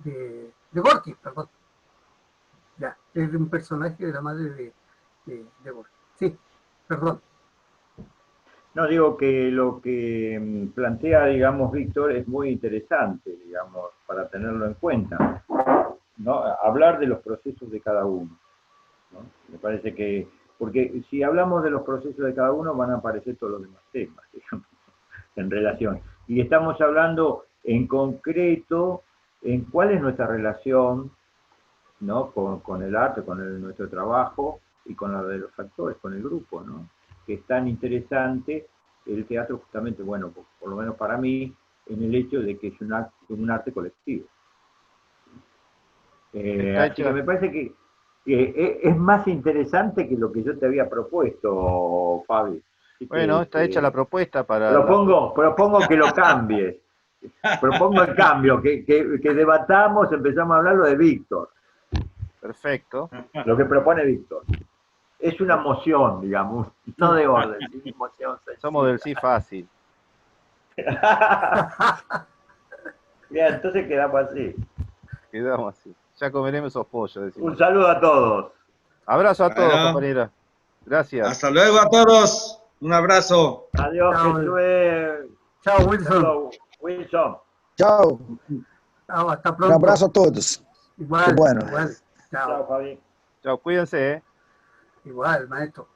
de Gorky, perdón. Ya, es de un personaje de la madre de Gorky. Sí, perdón. No, digo que lo que plantea, digamos, Víctor, es muy interesante, digamos, para tenerlo en cuenta, ¿no? Hablar de los procesos de cada uno, ¿no? Me parece que, porque si hablamos de los procesos de cada uno, van a aparecer todos los demás temas, digamos, en relación. Y estamos hablando en concreto en cuál es nuestra relación, ¿no? con el arte, con nuestro trabajo y con la de los actores, con el grupo, ¿no? Que es tan interesante el teatro justamente, bueno, por lo menos para mí, en el hecho de que es un arte colectivo. Así que me parece que es más interesante que lo que yo te había propuesto, Fabi. Bueno, está hecha la propuesta para... Propongo que lo cambies. Propongo el cambio, que debatamos, empezamos a hablar lo de Víctor. Perfecto. Lo que propone Víctor. Es una moción, digamos, no de orden, es moción sencilla. Somos del sí fácil. Bien, entonces quedamos así. Quedamos así. Ya comeremos esos pollos. Decimos. Un saludo a todos. Abrazo a todos, Bueno. compañeras. Gracias. Hasta luego a todos. Un abrazo. Adiós, Chao. Jesús. Chao, Wilson. Hello, Wilson. Chao. Chao, hasta Un pronto. abrazo a todos. Igual, Qué bueno. igual. Chao. Chao, Fabi. Chao, cuídense, Igual, maestro.